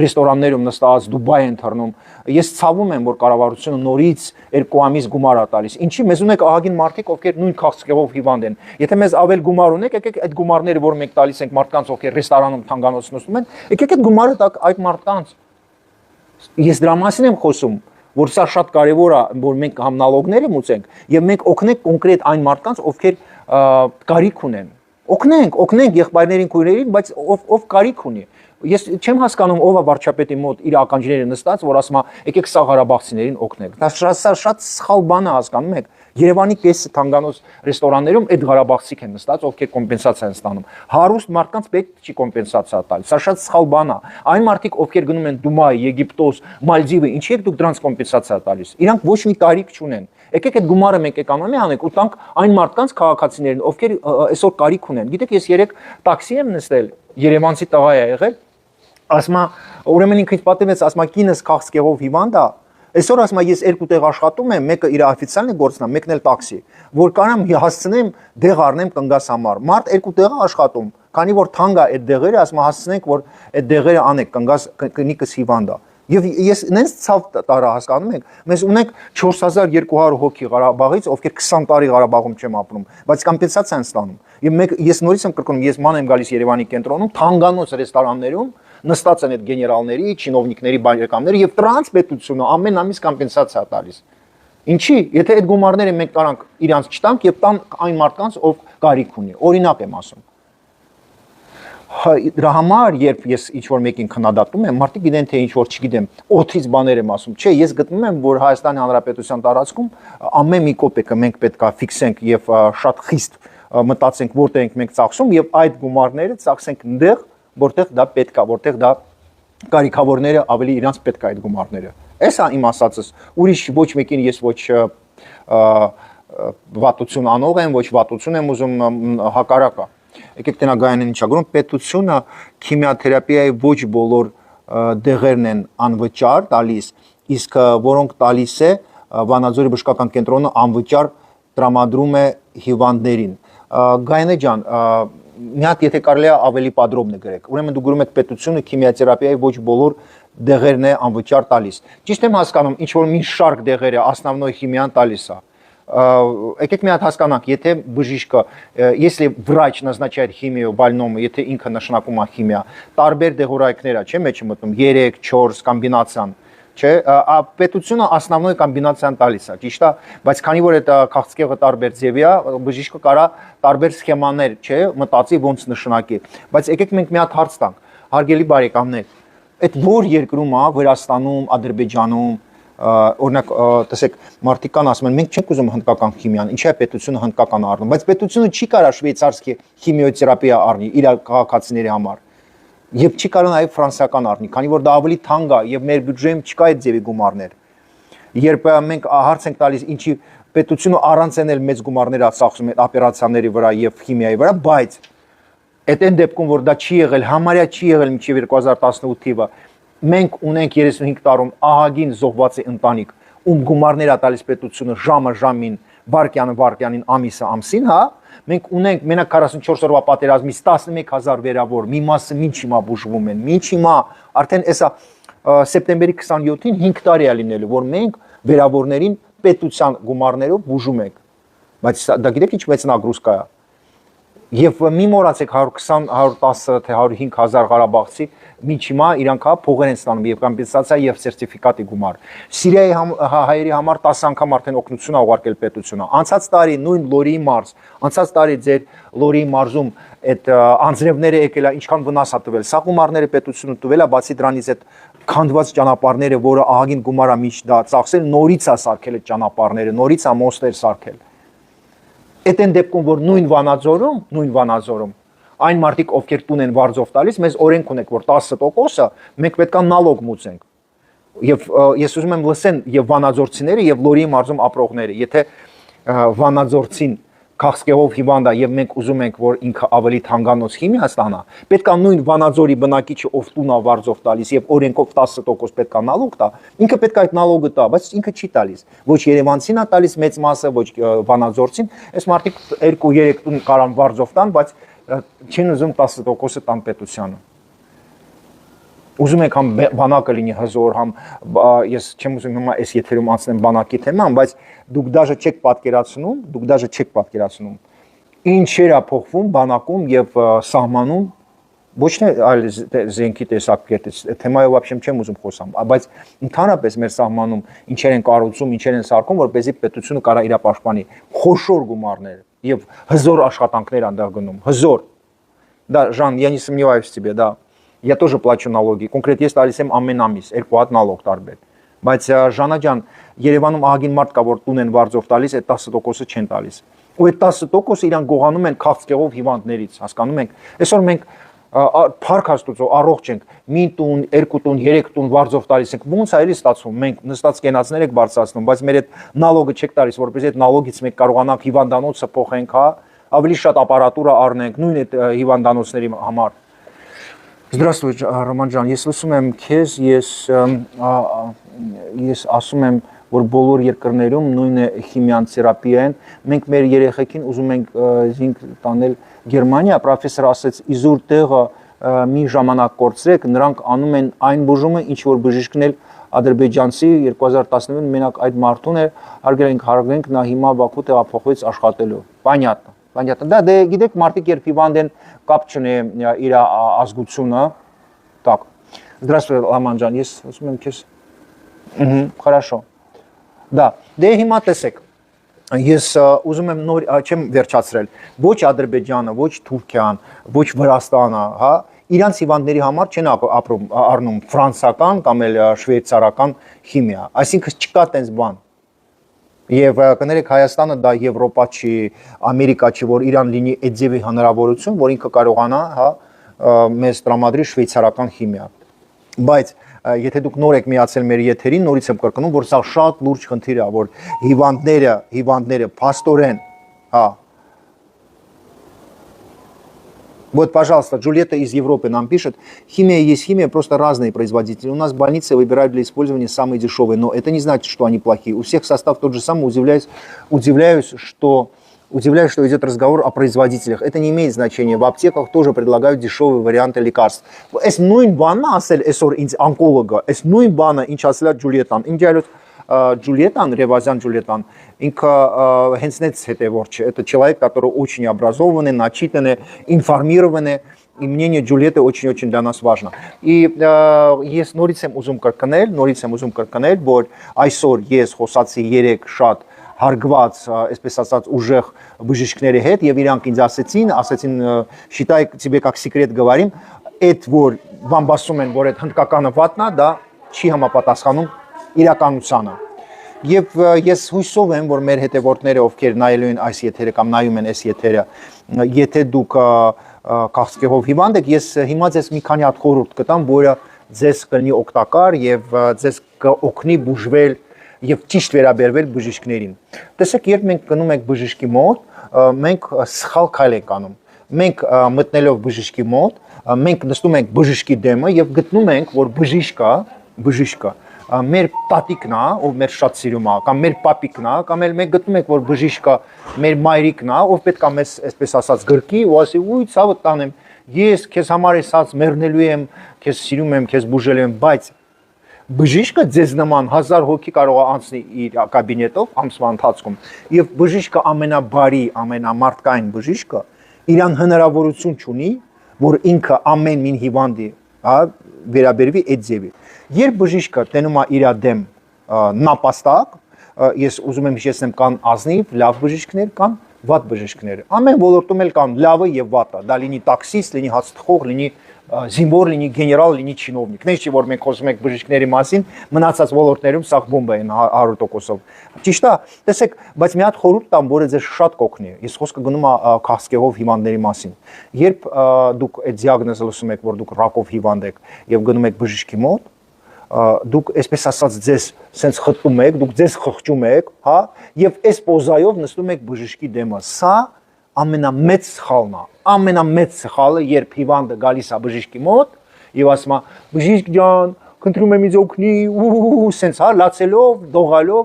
ռեստորաններում նստած Դուբայ են թռնում։ Ես ցավում եմ, որ կառավարությունը նորից 2 ամիս գումար է տալիս։ Ինչի՞ մեզ ունեք ահագին մարդիկ, ովքեր նույն քաղցկեղով հիվանդ են։ Եթե մեզ ավել գումար ունեք, եկեք այդ գումարները, որ մենք տալիս ենք մարդկանց, ովքեր ռեստորանում թանգանոց նստում են, եկեք այդ գումարը տաք այդ մարդկանց։ Ես դրա մասին եմ խոսում, որ սա շատ կարևոր է, որ մենք համ նալոգները մուծենք եւ մենք օգնենք կոնկրետ այն մարդկանց, ովքեր կարիք ունեն։ Օգնենք եղբայրներին, քույրերին, բայց ով կարիք ունի։ Ես չեմ հասկանում ով է վարչապետի մոտ իր ականջները նստած, որ ասում է, եկեք սա ղարաբաղցիներին օգնենք։ Դա շատ սխալ բան է, հասկանում եք։ Երևանի կես թանգանոց ռեստորաններում այդ ղարաբաղցիք են նստած, ովքեր կոմպենսացիա են ստանում։ Հարուստ մարդկանց պետք չի կոմպենսացիա տալ։ Սա շատ սխալ բան է։ Այն մարդիկ, ովքեր գնում են Դուբայ, Եգիպտոս, Մալդիվը, ինչի եք դուք դրանց կոմպենսացիա տալիս։ Իրանք ոչ մի տարիք չունեն։ Եկեք այդ գումարը մենք էկոնոմիա անենք ու տանք այն մարդկանց քաղաքացիներին, ովքեր այսօր կարիք ունեն։ Գիտեք, ես երեք տաքսի եմ նստել, երևանցի տղա է եղել, ասում է, ուրեմն ինքը ինձ պատմեց, ասում է, կինս քաղցկեղով հիվանդ է, այսօր ասում է, ես 2 տեղ աշխատում եմ, մեկը իր օֆիցիալն է գործնա, մեկն էլ տաքսի, որ կարամ հասցնեմ դեղ առնեմ կնգաս համար։ Մարդ 2 տեղ է աշխատում, քանի որ թանկ է այդ դեղերը, ասում է, հասցնենք, որ այդ դեղերը անեք, կնգաս կնիկս հիվանդ է։ Եվ ես նենց ցավ տարա հասկանում եք, մեզ ունենք 4200 հոգի Ղարաբաղից, ովքեր 20 տարի Ղարաբաղում չեմ ապրում, բայց կոմպենսացիա են ստանում։ Եվ ես նորից եմ կրկնում, ես ման եմ գալիս Երևանի կենտրոնում, թանգանոց ռեստորաններում նստած են այդ գեներալների, չինովնիկների, բարեկամների եւ տրանս պետությունը ամեն ամիս կոմպենսացիա տալիս։ Ինչի, եթե այդ գումարները մենք կարանք իրանց չտանք եւ տան այն մարդկանց, ով կարիք ունի։ Օրինակ եմ ասում։ Դրա համար, երբ ես ինչ-որ մեկին քննադատում եմ, մարդիկ գիտեն, թե ինչ-որ չգիտեմ, օթից բաներ եմ ասում։ Չէ, ես գտնում եմ, որ Հայաստանի Հանրապետության տարածքում ամեն մի կոպեկը մենք պետք է ֆիքսենք եւ շատ խիստ մտածենք, որտեղ ենք մենք ծախսում եւ այդ գումարները ծախսենք այնտեղ, որտեղ դա պետք է, որտեղ դա կարիքավորները ավելի իրանց պետք է այդ գումարները։ Էսա իմ ասածս, ուրիշ ոչ մեկին ես ոչ վատություն անող եմ, ոչ վատություն եմ ուզում հակառակը։ Եկեք տնագայանին ինչա գրում, պետությունը քիմիաթերապիայի ոչ բոլոր դեղերն են անվճար տալիս, իսկ որոնք տալիս է Վանաձորի բժշկական կենտրոնը անվճար տրամադրում է հիվանդներին։ Գայնե ջան, մի հատ եթե կարելի է ավելի подробно գրեք։ Ուրեմն դու գրում եք պետությունը քիմիաթերապիայի ոչ բոլոր դեղերն է անվճար տալիս։ Ճիշտ եմ հասկանում, ինչ որ մի շարք դեղեր է, основной химиян տալիս է։ Եկեք մի հատ հասկանանք, եթե բժիշկը, если врач назначает химию больному, եթե ինքը նշանակում է քիմիա, տարբեր դեղորայքներ է, չէ՞, մեջը մտնում 3, 4 կոմբինացիան, չէ՞, պետությունը основной կոմբինացիան տալիս է, ճիշտ է, բայց քանի որ այդ քաղցկեղը տարբեր ձևի է, բժիշկը կարա տարբեր սխեմաներ, չէ, մտածի ոնց նշանակի, բայց եկեք մենք մի հատ հարց տանք, հարգելի բարեկամներ, այդ որ երկրում է, Վրաստանում, Ադրբեջանում օրինակ տեսեք մարդիկ կան ասում են մենք չենք ուզում հնդկական քիմիան, ինչի է պետությունը հնդկական առնում, բայց պետությունը չի կարա շվեյցարսկի քիմիոթերապիա առնի իր քաղաքացիների համար եւ չի կարող նաեւ ֆրանսիական առնի, քանի որ դա ավելի թանկ է եւ մեր բյուջեում չկա այդ ձևի գումարներ։ Երբ մենք հարց ենք տալիս ինչի պետությունը առանց էլ մեծ գումարներ է ծախսում այդ օպերացիաների վրա եւ քիմիայի վրա, բայց այդ այն դեպքում որ դա չի եղել, համարյա չի եղել մինչեւ 2018 թիվը մենք ունենք 35 տարում ահագին զոհված է ընտանիք, ում գումարներ է տալիս պետությունը ժամը ժամին, վարկյանը վարկյանին, ամիսը ամսին, հա, մենք ունենք մենակ 44 օրվա պատերազմից 11000 վերավոր, մի մասը ինչ հիմա բուժվում են, ինչ հիմա արդեն էսա սեպտեմբերի 27-ին 5 տարի է լինելու, որ մենք վերավորներին պետության գումարներով բուժում ենք, բայց դա գիտեք ինչ մեծ նագրուսկա է։ Եվ մի մոռացեք 120, 110 թե 105 հազար Ղարաբաղցի մինչ հիմա իրանք փողեր են ստանում եւ կոմպենսացիա եւ սերտիֆիկատի գումար։ Սիրիայի հայերի համար 10 անգամ արդեն օգնություն ա ուղարկել պետությունը։ Անցած տարի նույն Լորիի մարզ, անցած տարի ձեր Լորիի մարզում այդ անձրևները եկել է, ինչքան վնաս ա տվել։ Սա գումարները պետությունը տվել է, բացի դրանից այդ քանդված ճանապարհները, որը ահագին գումար ա միշտ դա ծախսել, նորից ա սարքել այդ ճանապարհները, նորից ա մոստեր սարքել։ Այդ են դեպքում, որ նույն Վանաձորում, այն մարդիկ, ովքեր տուն են վարձով տալիս, մեզ օրենք ունենք, որ 10%-ը մենք պետք է նալոգ մուծենք։ Եվ ես ուզում եմ լսեն եւ վանաձորցիները եւ Լորիի մարզում ապրողները, եթե վանաձորցին քաղցկեղով հիվանդ է եւ մենք ուզում ենք, որ ինքը ավելի թանկանոց քիմիա ստանա, պետք է նույն Վանաձորի բնակիչը, ով տուն է վարձով տալիս եւ օրենքով 10% պետք է նալոգ տա, ինքը պետք է այդ նալոգը տա, բայց ինքը չի տալիս։ Ոչ երևանցին է տալիս մեծ մասը, ոչ վանաձորցին, այս մարդիկ 2-3 տուն կարան վարձով տան, բայց չեն ուզում 10%-ը տան պետությանը։ Ուզում եք համ բանակը լինի հզոր, համ ես չեմ ուզում հիմա այս եթերում անցնեմ բանակի թեման, բայց դուք դաժե չեք պատկերացնում, ինչեր է փոխվում բանակում եւ սահմանում, ոչ թե այլ զենքի տեսակետից, թեմայով вообще չեմ ուզում խոսամ, բայց ընդհանրապես մեր սահմանում ինչեր են կառուցում, ինչեր են սարքում, որպեսզի պետությունը կարա իր պաշտպանի խոշոր գումարներ եւ հզոր աշխատանքներ անդեղ գնում, հզոր։ Да, Жан, я не сомневаюсь в тебе, да. Я тоже плачу налоги. Կոնկրետ ես տալիս եմ ամեն ամիս 2 հատ նալոգ տարբեր։ Բայց Ժանա ջան, Երևանում ահագին մարդ կա, որ տուն են վարձով տալիս, այդ 10%-ը չեն տալիս։ Ու այդ 10%-ը իրան գողանում են քաղցկեղով հիվանդներից, հասկանում եք։ Այսօր մենք փառք Աստծո առողջ ենք, մի տուն, 2 տուն, 3 տուն վարձով տալիս ենք։ Ոնց է էլի ստացվում։ Մենք նստած կենացներ եք բարձրացնում, բայց մեր այդ նալոգը չեք տալիս, որպեսզի այդ նալոգից մենք կարողանանք հիվանդանոցը փոխենք, հա, ավելի շատ ապարատուրա առնենք, նույն այդ հիվանդանոցների համար։ Здравствуй, Роман Ջան, ես լսում եմ քեզ, ես ասում եմ, որ բոլոր երկրներում նույն քիմիան թերապիա են, մենք մեր երեխեքին ուզում ենք զինք տանել Գերմանիա, պրոֆեսոր ասաց, իզուր տեղը մի ժամանակ կորցրեք, նրանք անում են այն բուժումը, ինչ որ բժիշկն էլ ադրբեջանցի 2019-ին մենակ այդ մարդուն էր, հարգենք, նա հիմա Բաքու տեղափոխվեց աշխատելու։ Понятно. Да, գիտեք, մարդիկ երբ հիվանդ են, կապ չունի իր ազգությունը։ Так. Здравствуй, Роман Ջան, ես ասում եմ քեզ։ Хорошо. Да, դե հիմա տեսեք։ Ես ուզում եմ նոր չեմ վերջացրել։ Ոչ Ադրբեջանը, ոչ Թուրքիան, ոչ Վրաստանը, հա, իրանց հիվանդների համար չեն առնում ֆրանսիական կամ էլ շվեյցարական քիմիա։ Այսինքն չկա տենց բան։ Եվ կներեք Հայաստանը դա Եվրոպա չի, Ամերիկա չի, որ Իրան լինի այդ ձևի հնարավորություն, որ ինքը կարողանա, հա, մեզ տրամադրի շվեյցարական քիմիա։ Բայց եթե դուք նոր եք միացել մեր եթերին, նորից եմ կրկնում, որ սա շատ լուրջ խնդիր է, որ հիվանդները փաստորեն, հա, Вот, пожалуйста, Джульетта из Европы нам пишет, химия есть химия, просто разные производители. У нас больницы выбирают для использования самые дешевые, но это не значит, что они плохие. У всех состав тот же самый, удивляюсь, что удивляюсь, что идет разговор о производителях. Это не имеет значения. В аптеках тоже предлагают дешевые варианты лекарств. Es նույն բանն ասել այսօր ինձ օնկոլոգը, այս նույն բանը ինչ ասել է Ջուլիետան։ Ինձ այլոց Ջուլիետան, Ռևազյան Ջուլիետան, ինքը հենց նենց հետևորդ չէ։ Это человек, который очень образованный, начитанный, информированный. И мнение Джульетты очень-очень для нас важно. И ես նորից եմ ուզում կրկնել, որ այսօր ես խոսացի 3 շատ հարգված, այսպես ասած, ուժեղ բժիշկների հետ եւ իրանք ինձ ասեցին, считай, тебе как секрет говорим, այդ որ բամբասում են, որ այդ հնդկականը վատնա, դա չի համապատասխանում իրականությանը։ Եվ ես հույսով եմ, որ մեր հետևորդները, ովքեր նայելու են այս եթերը կամ նայում են այս եթերը, եթե դուք քաղցկեղով հիվանդ եք, ես հիմա ձեզ մի քանի հատ խորհուրդ կտամ, որը ձեզ կլինի օգտակար եւ ձեզ կօգնի բուժվել եւ ճիշտ վերաբերվել բժիշկներին։ Տեսեք, երբ մենք գնում ենք բժիշկի մոտ, մենք սխալ քայլ ենք անում։ Մենք մտնելով բժիշկի մոտ, մենք նստում ենք բժիշկի դեմը եւ գտնում ենք, որ բժիշկը մեր տատիկն է, ով մեր շատ սիրում է, կամ մեր պապիկն է, կամ էլ մենք գտնում ենք, որ բժիշկը մեր մայրիկն է, ով պետք է մեզ, այսպես ասած, գրկի ու ասի՝ «Ուй, ցավը տանեմ, ես քեզ համար էսած մեռնելու եմ, քեզ սիրում եմ, քեզ բուժելու եմ», բայց բժիշկը ձեզ նման 1000 հոգի կարող է անցնի իր կաբինետով ամսվա ընթացքում, եւ բժիշկը ամենաբարի, ամենամարտկային բժիշկը իրան հնարավորություն չունի, որ ինքը ամեն մին հիվանդի, վերաբերվի այդ ձևի։ Երբ բժիշկը տենում է իր դեմ նապաստակ, ես ուզում եմ հիշեցնեմ, կան ազնիվ լավ բժիշկներ, կան վատ բժիշկներ։ Ամեն ոլորտում էլ կան լավը եւ վատը։ Դա լինի տաքսիստ, լինի հացթխող, լինի զինվոր, լինի գեներալ, լինի չինովնիկ։ Նույնիսկ չի որ մենք խոսում ենք բժիշկների մասին, մնացած ոլորտներում սաղ բոմբա են 100%-ով։ Ճիշտ է, տեսեք, բայց մի հատ խորհուրդ տամ, որը ձեզ շատ կօգնի։ Ես խոսքը գնում է քաղցկեղով հիվանդների մասին։ Երբ դուք այդ դիագնոզը լսում եք, որ դուք ռակով հիվանդ եք եւ գնում եք բժիշկի մոտ, դուք այսպես ասած ձեզ սենց խտում եք, դուք ձեզ խղճում եք, հա, եւ այս պոզայով նստում եք բժշկի դեմը։ Սա ամենամեծ սխալն է։ Ամենամեծ սխալը, երբ հիվանդը գալիս է բժշկի մոտ եւ ասում է՝ «Բժիշկ ջան, խնդրում եմ ինձ օգնի», սենց, հա, լացելով, դողալով,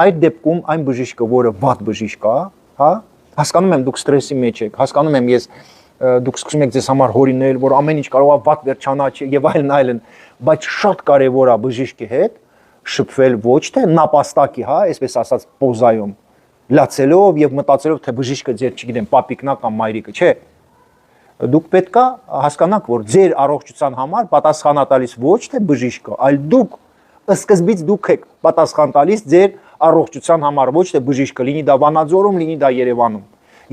այդ դեպքում այն բժիշկը, որը վատ բժիշկ է, հա, հասկանում եմ դուք ստրեսի մեջ եք, հասկանում եմ ես դուք սկսում եք ձեզ համար հորինել, որ ամեն ինչ կարող է վատ վերջանա եւ այլն, բայց շատ կարեւոր է բժիշկի հետ շփվել ոչ թե նապաստակի, հա, այսպես ասած պոզայում, լացելով եւ մտածելով, թե բժիշկը ձեր, չգիտեմ, պապիկն է կամ մայրիկը, չէ։ Դուք պետք է հասկանաք, որ ձեր առողջության համար պատասխան տալիս ոչ թե բժիշկը, այլ դուք սկզբից դուք եք պատասխան տալիս ձեր առողջության համար, ոչ թե բժիշկը, լինի դա Վանաձորում, լինի դա Երևանում։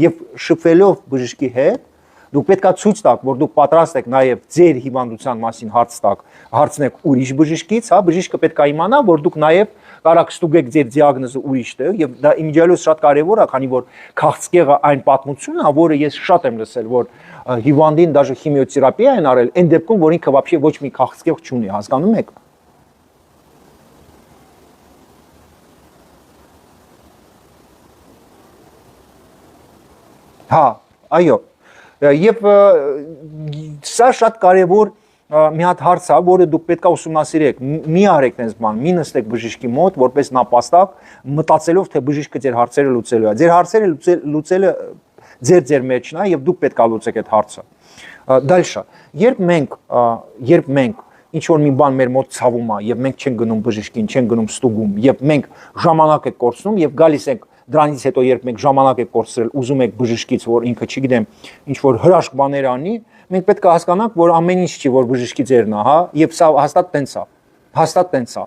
Եվ շփվելով բժշկի հետ դուք պետք է ցույց տաք, որ դուք պատրաստ եք նաև ձեր հիվանդության մասին հարցնեք ուրիշ բժշկից, հա, բժիշկը պետք է իմանա, որ դուք նաև կարաք ստուգեք ձեր դիագնոզը ուրիշ տեղ, եւ դա իմիջիալոց շատ կարեւոր է, քանի որ քաղցկեղը այն պատմությունն է, որը ես շատ եմ լսել, որ հիվանդին դաժե քիմիոթերապիա են արել, այն դեպքում, որ ինքը вообще ոչ մի քաղցկեղ չունի, հասկանում եք։ Հա, այո։ Եվ սա շատ կարևոր մի հատ հարց է, որը դուք պետք է ուսումնասիրեք։ Մի արեք այնպես բան, մի նստեք բժշկի մոտ, որպես նապաստակ, մտածելով, թե բժիշկը ձեր հարցերը լուծելու է։ Ձեր հարցերը լուծելը ձեր մեջն է եւ դուք պետք է լուծեք այդ հարցը։ Դալշա, երբ մենք ինչ որ մի բան մեր մոտ ցավում է եւ մենք չենք գնում բժշկին, չենք գնում ստուգում եւ մենք ժամանակ ենք կորցնում եւ գալիս ենք դրանից հետո երբ մենք ժամանակ եք կորցրել, ուզում եք բժշկից, որ ինքը, չգիտեմ, ինչ որ հրաշք բաներ անի, մենք պետք է հասկանանք, որ ամեն ինչ չի, որ բժշկի ձերն է, հա, եւ սա հաստատ տենց է։ Հաստատ տենց է։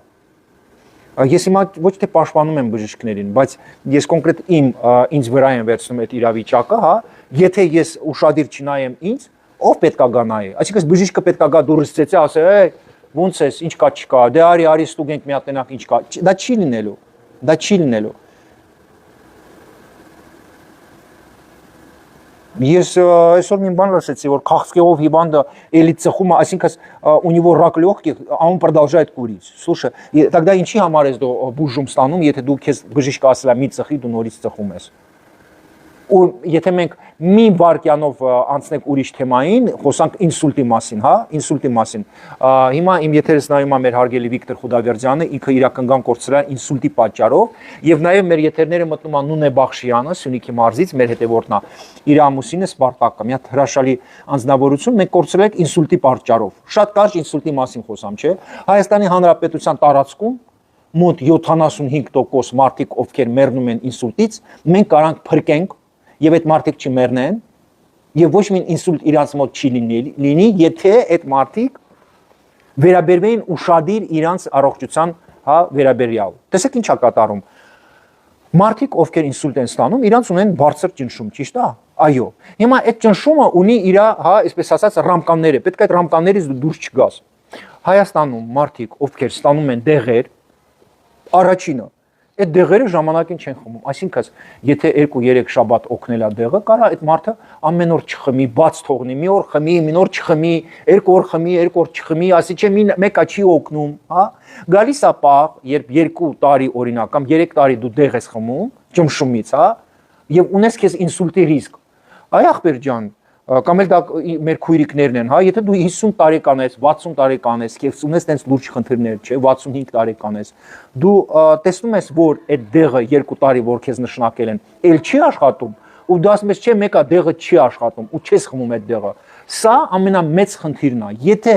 Ես հիմա ոչ թե պաշտպանում եմ բժիշկներին, բայց ես կոնկրետ ինձ վրա եմ վերցնում այդ իրավիճակը, հա, եթե ես ուշադիր չնայեմ ինձ, ով պետք է գա նայի։ Այսինքն բժիշկը պետք է գա դուրս ծեծի, ասի, ոնց ես, ինչ կա չկա, դե արի ստուգենք մի հատ տենակ ինչ կա։ Դա չի լինելու։ Դա չի լինելու։ Ես այսօր մի бан ласեցի, որ քաղցկեղով հիվանդը էլի ծխում է, այսինքն у него рак легких, а он продолжает курить. Слушай, тогда ինչի համար ես դու բուժում ստանում, եթե դու քեզ բժիշկը ասել է մի ծխի, դու նորից ծխում ես։ ու եթե մենք մի վարքյանով անցնենք ուրիշ թեմային, խոսանք ինսուլտի մասին, հա, ինսուլտի մասին։ Հիմա իմ եթերս նայում է մեր հարգելի Վիկտոր Խուդավերդյանը, ինքը իրակնական կորցրել է ինսուլտի պատճառով, եւ նաեւ մեր եթերները մտնում է Նունե Բախշյանը, Սյունիքի մարզից, մեր հետևորդն է, իր ամուսինը Սպարտակը, մի հատ հրաշալի անձնավորություն, մենք կորցրել ենք ինսուլտի պատճառով։ Շատ կարճ ինսուլտի մասին խոսամ, չէ։ Հայաստանի Հանրապետության տարածքում մոտ 75% մարդիկ, ովքեր մեռնում են ինսուլտից, մենք կարանք փրկենք եւ այդ մարդիկ չմեռնեն եւ ոչ մի ինսուլտ իրանց մոտ չի լինի, եթե այդ մարդիկ վերաբերվեին ուշադիր իրանց առողջության, հա, վերաբերյալ։ Տեսեք ինչ է կատարում։ Մարդիկ, ովքեր ինսուլտ են ստանում, իրանց ունեն բարձր ճնշում, ճիշտ է։ Այո։ Հիմա այդ ճնշումը ունի իր, հա, այսպես ասած, ռամկաները, պետք է այդ ռամկաներից դուրս չգաս։ Հայաստանում մարդիկ, ովքեր ստանում են դեղեր, առաջինը, այդ դեղերը ժամանակին չեն խմում, այսինքն, եթե 2-3 շաբաթ օգնել է դեղը, կարա այդ մարդը ամեն օր չխմի, բաց թողնի, մի օր խմի, մի օր չխմի, 2 օր խմի, 2 օր չխմի, ասի չէ, մեկը չի օգնում, հա։ Գալիս է պահ, երբ 2 տարի օրինակ կամ 3 տարի դու դեղ ես խմում, ճնշումից, հա, եւ ունես քեզ ինսուլտի ռիսկ։ Այ ախպեր ջան, կամ էլ դա մեր քույրիկներն են, հա, եթե դու 50 տարեկան ես, 60 տարեկան ես, քեզ ունես տենց լուրջ խնդիրներ, չէ, 65 տարեկան ես, դու տեսնում ես, որ այդ դեղը 2 տարի որ քեզ նշանակել են, ել չի աշխատում, ու դու ասում ես, չէ, մեկը դեղը չի աշխատում, ու չես խմում այդ դեղը։ Սա ամենամեծ խնդիրն է։ Եթե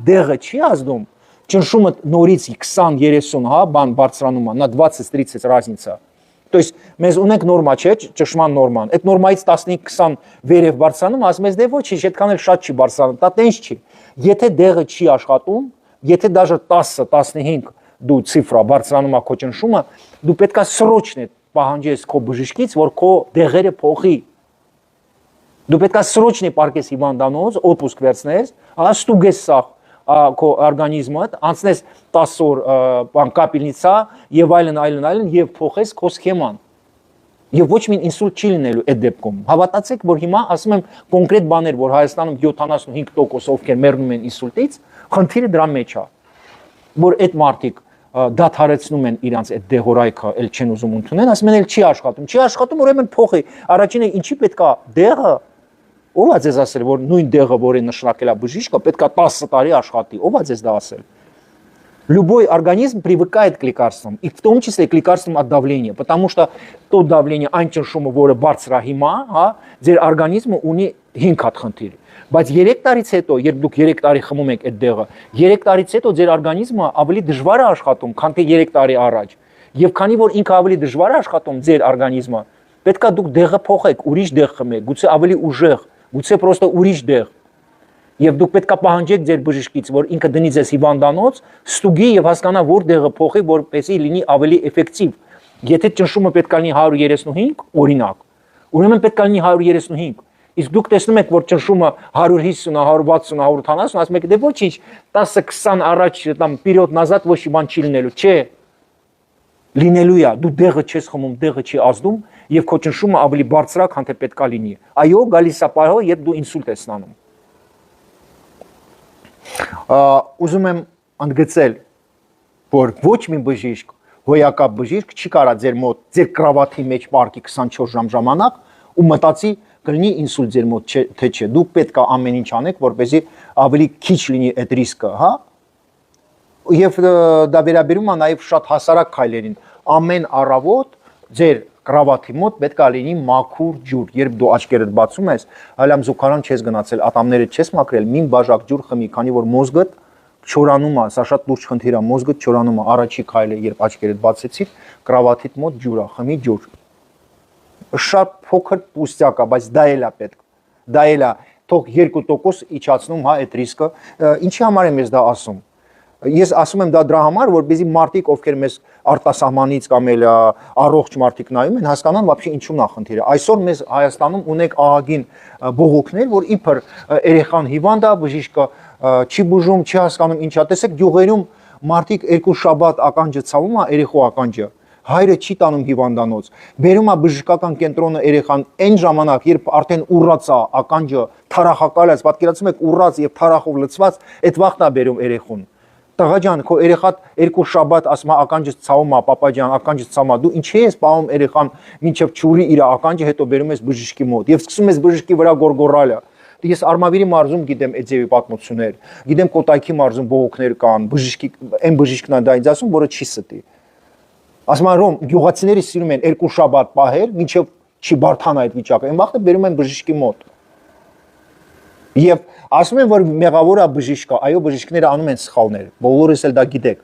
դեղը չի ազդում, ճնշումը նորից 20-30, հա, բան բարձրանում է, նա 20-30 разница։ То есть մեզ ունենք նորմա, չէ, ճշմարտ նորման։ Այդ նորմայից 15-20 վերև բարձրանում, ասում ես դե ոչինչ, այդքան էլ շատ չի բարձրանում, դա տենց չի։ Եթե դեղը չի աշխատում, եթե դաժե 10-15 դու ցիֆրա բարձրանում է քո ճնշումը, դու պետքա սրոչն պահանջես քո բժիշկից, որ քո դեղերը փոխի։ Դու պետքա սրոչն պարկես հիվանդանոց, օպուսկ վերցնես, ստուգես սա քո օրգանիզմդ, անցնես 10 օր բան կապելնիցա եւ այլն եւ փոխես քո սխեման։ Եվ ոչ մի ինսուլտ չի լինելու այդ դեպքում։ Հավատացեք, որ հիմա ասում եմ կոնկրետ բաներ, որ Հայաստանում 75% ովքեր մեռնում են ինսուլտից, խնդիրը դրա մեջ է, որ այդ մարդիկ դադարեցնում են իրանց այդ դեղորայքը, ել չեն ուզում ընդունել, ասում են ել չի աշխատում, ուրեմն փոխի։ Առաջինը ինչի պետքա դեղը ով է ձեզ ասել, որ նույն դեղը, որը նշանակել է բժիշկը, պետքա 10 տարի աշխատի, ով է ձեզ դա ասել։ Любой организм привыкает к лекарствам, и в том числе к лекарствам от давления, потому что то давление, այն ճնշումը, որը բարձր է հիմա, հա, ձեր օրգանիզմը ունի 5 հատ խնդիր։ Բայց 3 տարից հետո, երբ դուք 3 տարի խմում եք այդ դեղը, 3 տարից հետո ձեր օրգանիզմը ավելի դժվար է աշխատում, քան թե 3 տարի առաջ։ Եվ քանի որ ինքը ավելի դժվար է աշխատում ձեր օրգանիզմը, պետքա դուք դեղը փոխեք, ուրիշ դեղ խմեք, գուցե ավելի ուժեղ, գուցե պրոստը ուրիշ դեղ։ Եվ դուք պետքա պահանջեք ձեր բժշկից, որ ինքը դնի ձեզ հիվանդանոց, ստուգի եւ հասկանա, որ դեղը փոխի, որպեսզի լինի ավելի էֆեկտիվ։ Եթե ճնշումը պետքա լինի 135, օրինակ, ուրեմն պետքա լինի 135։ Իսկ դուք տեսնում եք, որ ճնշումը 150, 160, 180, ասում եք, դե ոչինչ, 10-20 առաջ там вперед назад ոչ մի բան չի լինելու, չէ։ Լինելու է, դու դեղը չես խմում, դեղը չի ազդում եւ քո ճնշումը ավելի բարձր է, քան թե պետքա լինի։ Այո, գալիս է պահը, երբ դու ինսուլտ ես ստանում։ Ուզում եմ ընդգծել, որ ոչ մի բժիշկ, հոյակապ բժիշկ չի կարա ձեր մոտ, ձեր կրավաթի մեջ պարկի 24 ժամ ժամանակ ու մտածի կլինի ինսուլտ ձեր մոտ թե չէ։ Դուք պետք է ամեն ինչ անեք, որպեսզի ավելի քիչ լինի այդ ռիսկը, հա։ Եվ դա վերաբերում է նաև շատ հասարակ քայլերին։ Ամեն առավոտ ձեր կրավաթի մոտ պետք է լինի մաքուր ջուր։ Երբ դու աչքերդ բացում ես, հալամ զուգարան չես գնացել, ատամները չես մաքրել, մի բաժակ ջուր խմի, քանի որ մոզգդ չորանում է, սա շատ լուրջ խնդիր է, մոզգդ չորանում է, առաջի քայլը, երբ աչքերդ բացեցիք, կրավաթիդ մոտ ջուր է, խմի ջուր։ Շատ փոքր պուստյակ է, բայց դա էլ է պետք։ Դա էլ է, թող 2% իջացնում, հա, այդ ռիսկը։ Ինչի համար եմ ես դա ասում։ Ես ասում եմ դա դրա համար, որպեսզի մարդիկ, ովքեր մեզ արտասահմանից կամ էլ առողջ մարդիկ նայում են, հասկանան вообще ինչու՞մն է խնդիրը։ Այսօր մեզ Հայաստանում ունենք ահագին բողոքներ, որ իբր երեխան հիվանդ է, բժիշկը չի բուժում, չի հասկանում ինչա։ Տեսեք, գյուղերում մարդիկ 2 շաբաթ ականջը ցավում է, երեխու ականջը։ Հայրը չի տանում հիվանդանոց։ Բերում է բժշկական կենտրոնը երեխան այն ժամանակ, երբ արդեն ուռած է ականջը, թարախակալ է, պատկերացնում եք ուռած եւ թարախով լցված, այդ վաղտն է բերում երեխուն։ Տղա ջան, քո երեխան երկու շաբաթ ասում է ականջից ցավում է, papa ջան, ականջից ցավում է, դու ինչի ես պահում երեխան մինչև ճուրի իր ականջը, հետո բերում ես բժշկի մոտ եւ սկսում ես բժշկի վրա գորգորալը։ Ես Արմավիրի մարզում գիտեմ այդ ձևի պատմություններ, գիտեմ Կոտայքի մարզում բողոքներ կան, բժշկի այն բժիշկն է դա ինձ ասում, որը չի ստի։ Ասում են ռոմ գյուղացիները սիրում են երկու շաբաթ պահել, մինչև չի բարթանա այդ վիճակը։ Այն վաղը բերում են բժշկի մոտ։ Եվ ասում են, որ մեղավորը բժիշկը, այո, բժիշկները անում են սխալներ, բոլորս էլ դա գիտեք,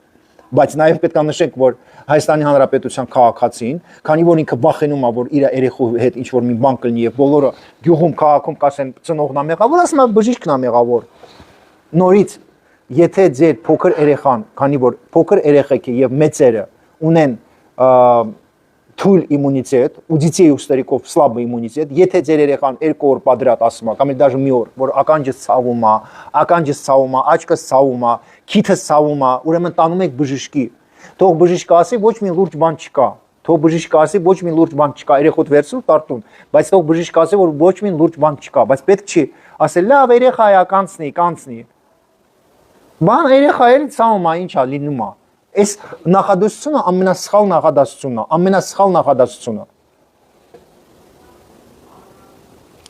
բայց նաև պետք է նշենք, որ Հայաստանի Հանրապետության քաղաքացին, քանի որ ինքը վախենում է, որ իր երեխու հետ ինչ որ մի բան կլինի եւ բոլորը գյուղում քաղաքում կասեն ծնողն է մեղավոր, ասում է բժիշկն է մեղավոր։ Նորից, եթե ձեր փոքր երեխան, քանի որ փոքր երեխեքը եւ մեծերը ունեն թույլ իմունիտետ, у детей у стариков слабый иммунитет, եթե ձեր երեխան 2 օր պատրատ ասում է, կամ էլ даже մի օր, որ ականջս ցավում է, աչքս ցավում է, քիթս ցավում է, ուրեմն տանում եք բժշկի։ Թող բժիշկը ասի, ոչ մի լուրջ բան չկա։ Թող բժիշկը ասի, ոչ մի լուրջ բան չկա, երեխոդ վերցրու տարտուն, բայց թող բժիշկը ասի, որ ոչ մի լուրջ բան չկա, բայց պետք չի ասել, լավ երեխա է, կանցնի։ Բան երեխա էլի ցավում է, ինչ է լինում է։ Այս նախադասությունը ամենասխալ նախադասությունը։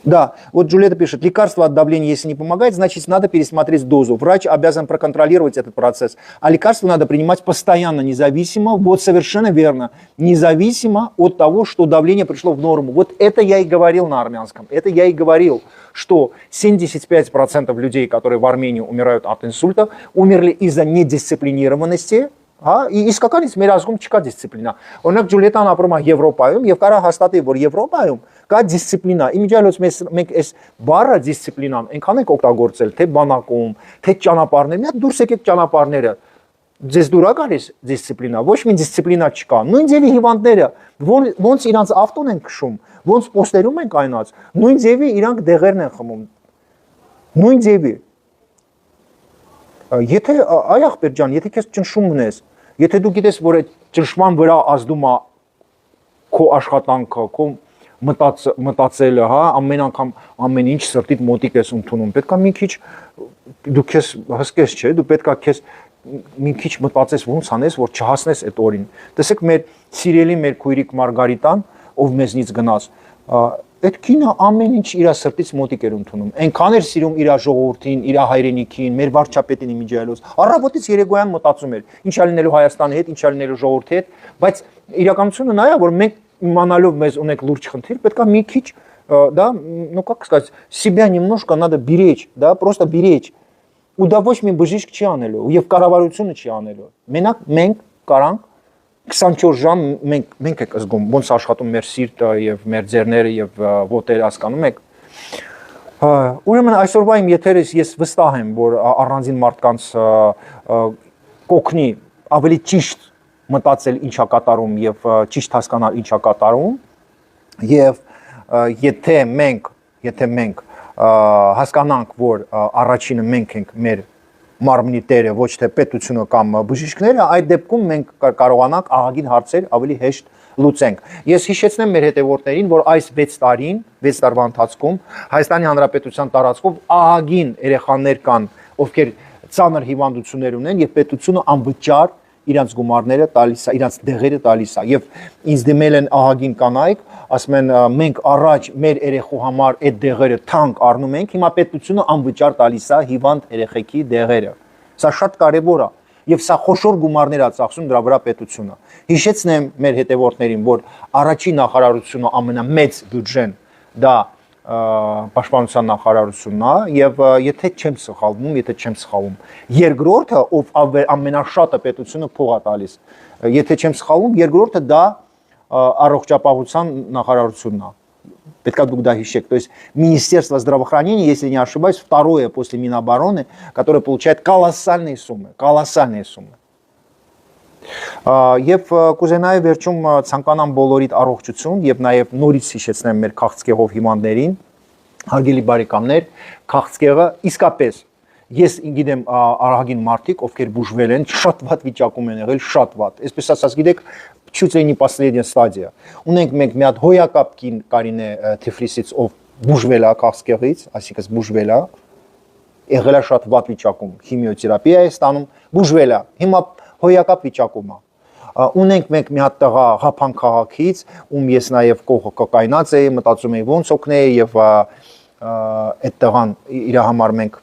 Да, вот Джульетта пишет, лекарство от давления, если не помогает, значит, надо пересмотреть дозу. Врач обязан проконтролировать этот процесс. А лекарство надо принимать постоянно, независимо, вот совершенно верно, независимо от того, что давление пришло в норму. Вот это я и говорил на армянском. Это я и говорил, что 75% людей, которые в Армении умирают от инсульта, умерли из-за недисциплинированности. И իսկականից մեր ազգում չկա դիսցիպլինա։ Օրինակ Ջուլիետան ապրում է Եվրոպայում եւ կարա հաստատի, որ Եվրոպայում կա դիսցիպլինա։ Իմիջիալոց մենք այս բառը դիսցիպլինան այնքան ենք օգտագործել, թե բանակում, թե ճանապարհներ։ Մի հատ դուրս եկեք ճանապարհները։ Ձեզ դուր է գալիս դիսցիպլինա, ոչ մի դիսցիպլինա չկա։ Նույն ձևի հիվանդները, ոնց իրանց ավտոն են քշում, ոնց պոստերում են կայնած, նույն ձևի իրանք դեղերն են խմում։ Նույն ձևի։ Եթե այ ախպեր ջան, եթե քեզ ճնշումն ես, եթե դու գիտես, որ այդ ճնշման վրա ազդում է քո աշխատանքը, քո մտածելը, հա, ամեն անգամ ամեն ինչ սրտիդ մոտիկ ես ընդունում, պետք է մի քիչ դու քեզ հսկես, չէ, դու պետք է քեզ մի քիչ մտածես ոնց անես, որ չհասնես այդ օրին։ Տեսեք մեր սիրելի մեր քույրիկ Մարգարիտան, ով մեզնից գնաց, այդ կինը ամեն ինչ իր սրտից մոտիկ էր ընդունում։ Այնքան էր սիրում իր ժողովրդին, իր հայրենիքին, մեր վարչապետին իմիջիալոց։ Առավոտից երեկոյան մտածում էր, ինչ է լինելու Հայաստանի հետ, ինչ է լինելու ժողովրդի հետ, բայց իրականությունը նա է, որ մենք իմանալով մեզ ունենք լուրջ խնդիր, պետք է մի քիչ, да, ну как сказать, себя немножко надо беречь, да, просто беречь։ Ու դա ոչ մի բժիշկ չի անելու, եւ կառավարությունը չի անելու։ Մենակ մենք կարանք 24 ժամ մենք եք զգում ոնց աշխատում մեր սիրտը եւ մեր ձեռները եւ ոտերը հասկանում եք։ Ուրեմն այսօրվա իմ եթերից ես վստահ եմ, որ առանձին մարդկանց կօգնի ավելի ճիշտ մտածել ինչա կատարում եւ ճիշտ հասկանալ ինչա կատարում եւ եթե մենք հասկանանք, որ առաջինը մենք ենք մեր մարմնի տերը, ոչ թե պետությունը կամ բժիշկները, այդ դեպքում մենք կարողանանք ահագին հարցեր ավելի հեշտ լուծենք։ Ես հիշեցնեմ մեր հետևորդներին, որ այս 6 տարվա ընթացքում Հայաստանի Հանրապետության տարածքով ահագին երեխաներ կան, ովքեր ծանր հիվանդություններ ունեն եւ պետությունը անվճար իրանց գումարները տալիս է, իրանց դեղերը տալիս է եւ ինձ դիմել են ահագին կանայք, ասում են մենք առաջ մեր երեխու համար այդ դեղերը թանկ առնում ենք, հիմա պետությունը անվճար տալիս է հիվանդ երեխեքի դեղերը։ Սա շատ կարեւոր է եւ սա խոշոր գումարներ է ծախսում դրա վրա պետությունը։ Հիշեցնեմ մեր հետևորդներին, որ առաջին նախարարությունը ամենամեծ բյուջեն դա Պաշտպանության նախարարությունն է եւ եթե չեմ սխալվում, երկրորդը ով ամենաշատը պետությունը փող է տալիս, եթե չեմ սխալվում, երկրորդը դա առողջապահության նախարարությունն է։ Պետք է դուք դա հիշեք, то есть Министерство здравоохранения, если не ошибаюсь, второе после Минобороны, которое получает колоссальные суммы, Եվ կուզենայի վերջում ցանկանամ բոլորիդ առողջություն եւ նաեւ նորից հիշեցնեմ մեր քաղցկեղով հիվանդներին, հարգելի բարեկամներ, քաղցկեղը իսկապես ես գիտեմ ահագին մարդիկ, ովքեր բուժվել են, շատ վատ վիճակում են եղել, շատ վատ։ Այսպես ասած, գիտեք, чуть ли не последняя стадия։ Ունենք մենք մի հատ հոյակապ կին Կարինե Թիֆլիսից, ով բուժվել է քաղցկեղից, այսինքն բուժվել է, եղել է շատ վատ վիճակում, քիմիոթերապիա է ստանում, բուժվել է։ Հիմա հոյակապ վիճակում է։ Ունենք մենք մի հատ տղա Ղափան քաղաքից, ում ես նաև կողը կկայնած էի, մտածում էի ոնց օգնել եւ այդ տղան իր համար մենք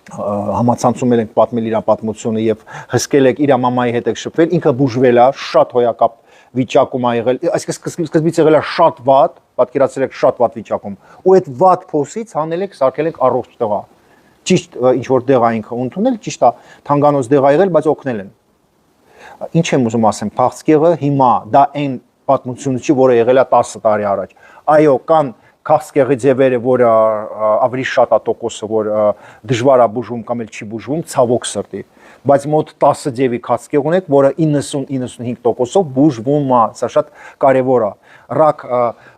համացանցում ենք պատմել իր պատմությունը եւ հսկել ենք իր մամայի հետ եք շփվել, ինքը բուժվել է, շատ հոյակապ վիճակում ա եղել, այսինքն սկզբից եղել է շատ վատ, պատկերացրեք շատ վատ վիճակում, ու այդ վատ փոսից հանել ենք, սարքել ենք առողջ տղա։ Ճիշտ ինչ որ դեղ ա ինքը ընդունել, ճիշտ է, թանգանոց դեղ ա եղել, բայց օգնել են։ Ինչ եմ ուզում ասեմ, քաղցկեղը հիմա դա այն պատմությունը չի, որը եղել է 10 տարի առաջ։ Այո, կան քաղցկեղի ձևերը, որը ավելի շատ է տոկոսը, որ դժվար է բուժվում կամ էլ չի բուժվում, ցավոք сорти, բայց մոտ 10 ձևի քաղցկեղ ունեք, որը 90-95%-ով բուժվում է, սա շատ կարևոր է։ Рак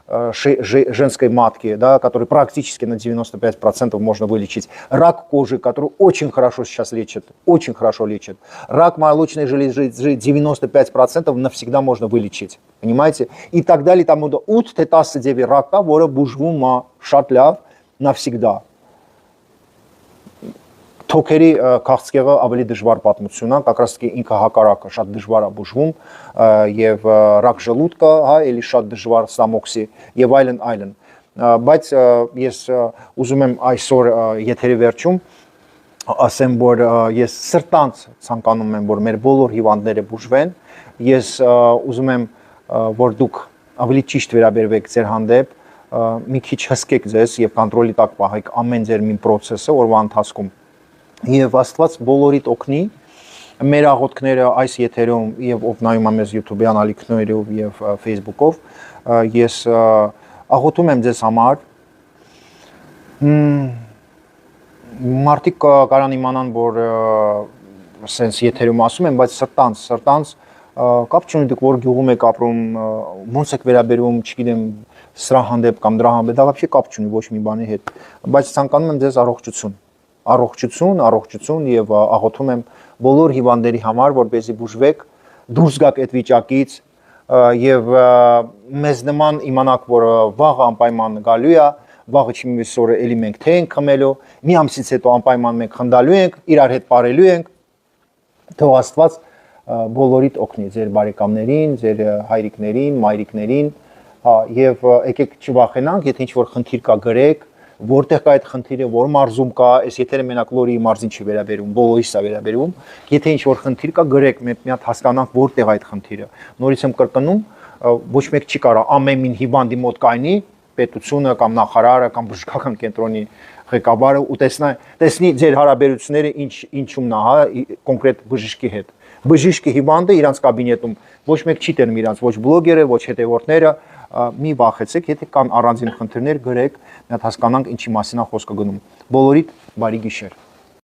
женской матки, да, который практически на 95% можно вылечить. Рак кожи, который очень хорошо сейчас лечит, очень хорошо лечит. Рак молочной железы 95% навсегда можно вылечить. Понимаете? И так далее. Там ут тетасы деви рака, вора бужвума шатляв навсегда. Թոքերի քաղցկեղը ավելի դժվար պատմություն է, как раз таки ինքը հակառակը շատ դժվար է բուժվում եւ ռակ ժլուտկա, հա, էլի շատ դժվար ստամոքսի եւ այլն, բայց ես ուզում եմ այսօր եթերի վերջում ասեմ, որ ես սրտանց ցանկանում եմ, որ մեր բոլոր հիվանդները բուժվեն, ես ուզում եմ, որ դուք ավելի ճիշտ վերաբերվեք ձեր հանդեպ, մի քիչ հսկեք ձեզ եւ կոնտրոլի տակ պահեք ամեն ձեր մի process-ը օրվա ընթացքում Եվ Աստված բոլորիդ օգնի մեր աղոթքները այս եթերում եւ ով նայում է մեզ YouTube-յան ալիքներով եւ Facebook-ով ես աղոթում եմ ձեզ համար մարդիկ կարան իմանան որ sense եթերում ասում եմ բայց սրտանց կապ չունի դուք որ գյուղում եք ապրում ոնց եք վերաբերվում չգիտեմ սրա հանդեպ կամ դրա հանդեպ դա вообще կապ չունի ոչ մի բանի հետ բայց ցանկանում եմ ձեզ առողջություն եւ աղոթում եմ բոլոր հիվանդների համար, որպեսզի բուժվեք, դուրս գաք այդ վիճակից եւ մեզ նման իմանաք, որ վաղը անպայման գալու է, վաղը չի մի սորը էլի մենք թե ենք խմելու, մի ամսից հետո անպայման մենք խնդալու ենք, իրար հետ ապարելու ենք, թող Աստված բոլորիդ օգնի ձեր բարեկամներին, ձեր հայրիկներին, մայրիկներին, եւ եկեք չվախենանք, եթե ինչ-որ խնդիր կա գրեք որտեղ կա այդ խնդիրը, որ մարզում կա, այս եթերը մենակ լորի մարզին չի վերաբերում, բոլորիս է վերաբերում, եթե ինչ-որ խնդիր կա, գրեք, մենք մի հատ հասկանանք որտեղ այդ խնդիրը։ Նորից եմ կրկնում, ոչ մեկ չի կարող ամեն մին հիվանդի մոտ կայնի, պետությունը կամ նախարարը կամ բժշկական կենտրոնի ղեկավարը ու տեսնի ձեր հարաբերությունները ինչումն է, հա, կոնկրետ բժշկի հետ։ Բժիշկի հիվանդը իրանց կաբինետում ոչ մեկ չի տերում իրանց ոչ բլոգերը, ոչ հետևորդները, մի վախեցեք, եթե կան առանձին խնդիրներ գրեք, մի հատ հասկանանք ինչի մասին է խոսքը գնում։ Բոլորիդ բարի գիշեր։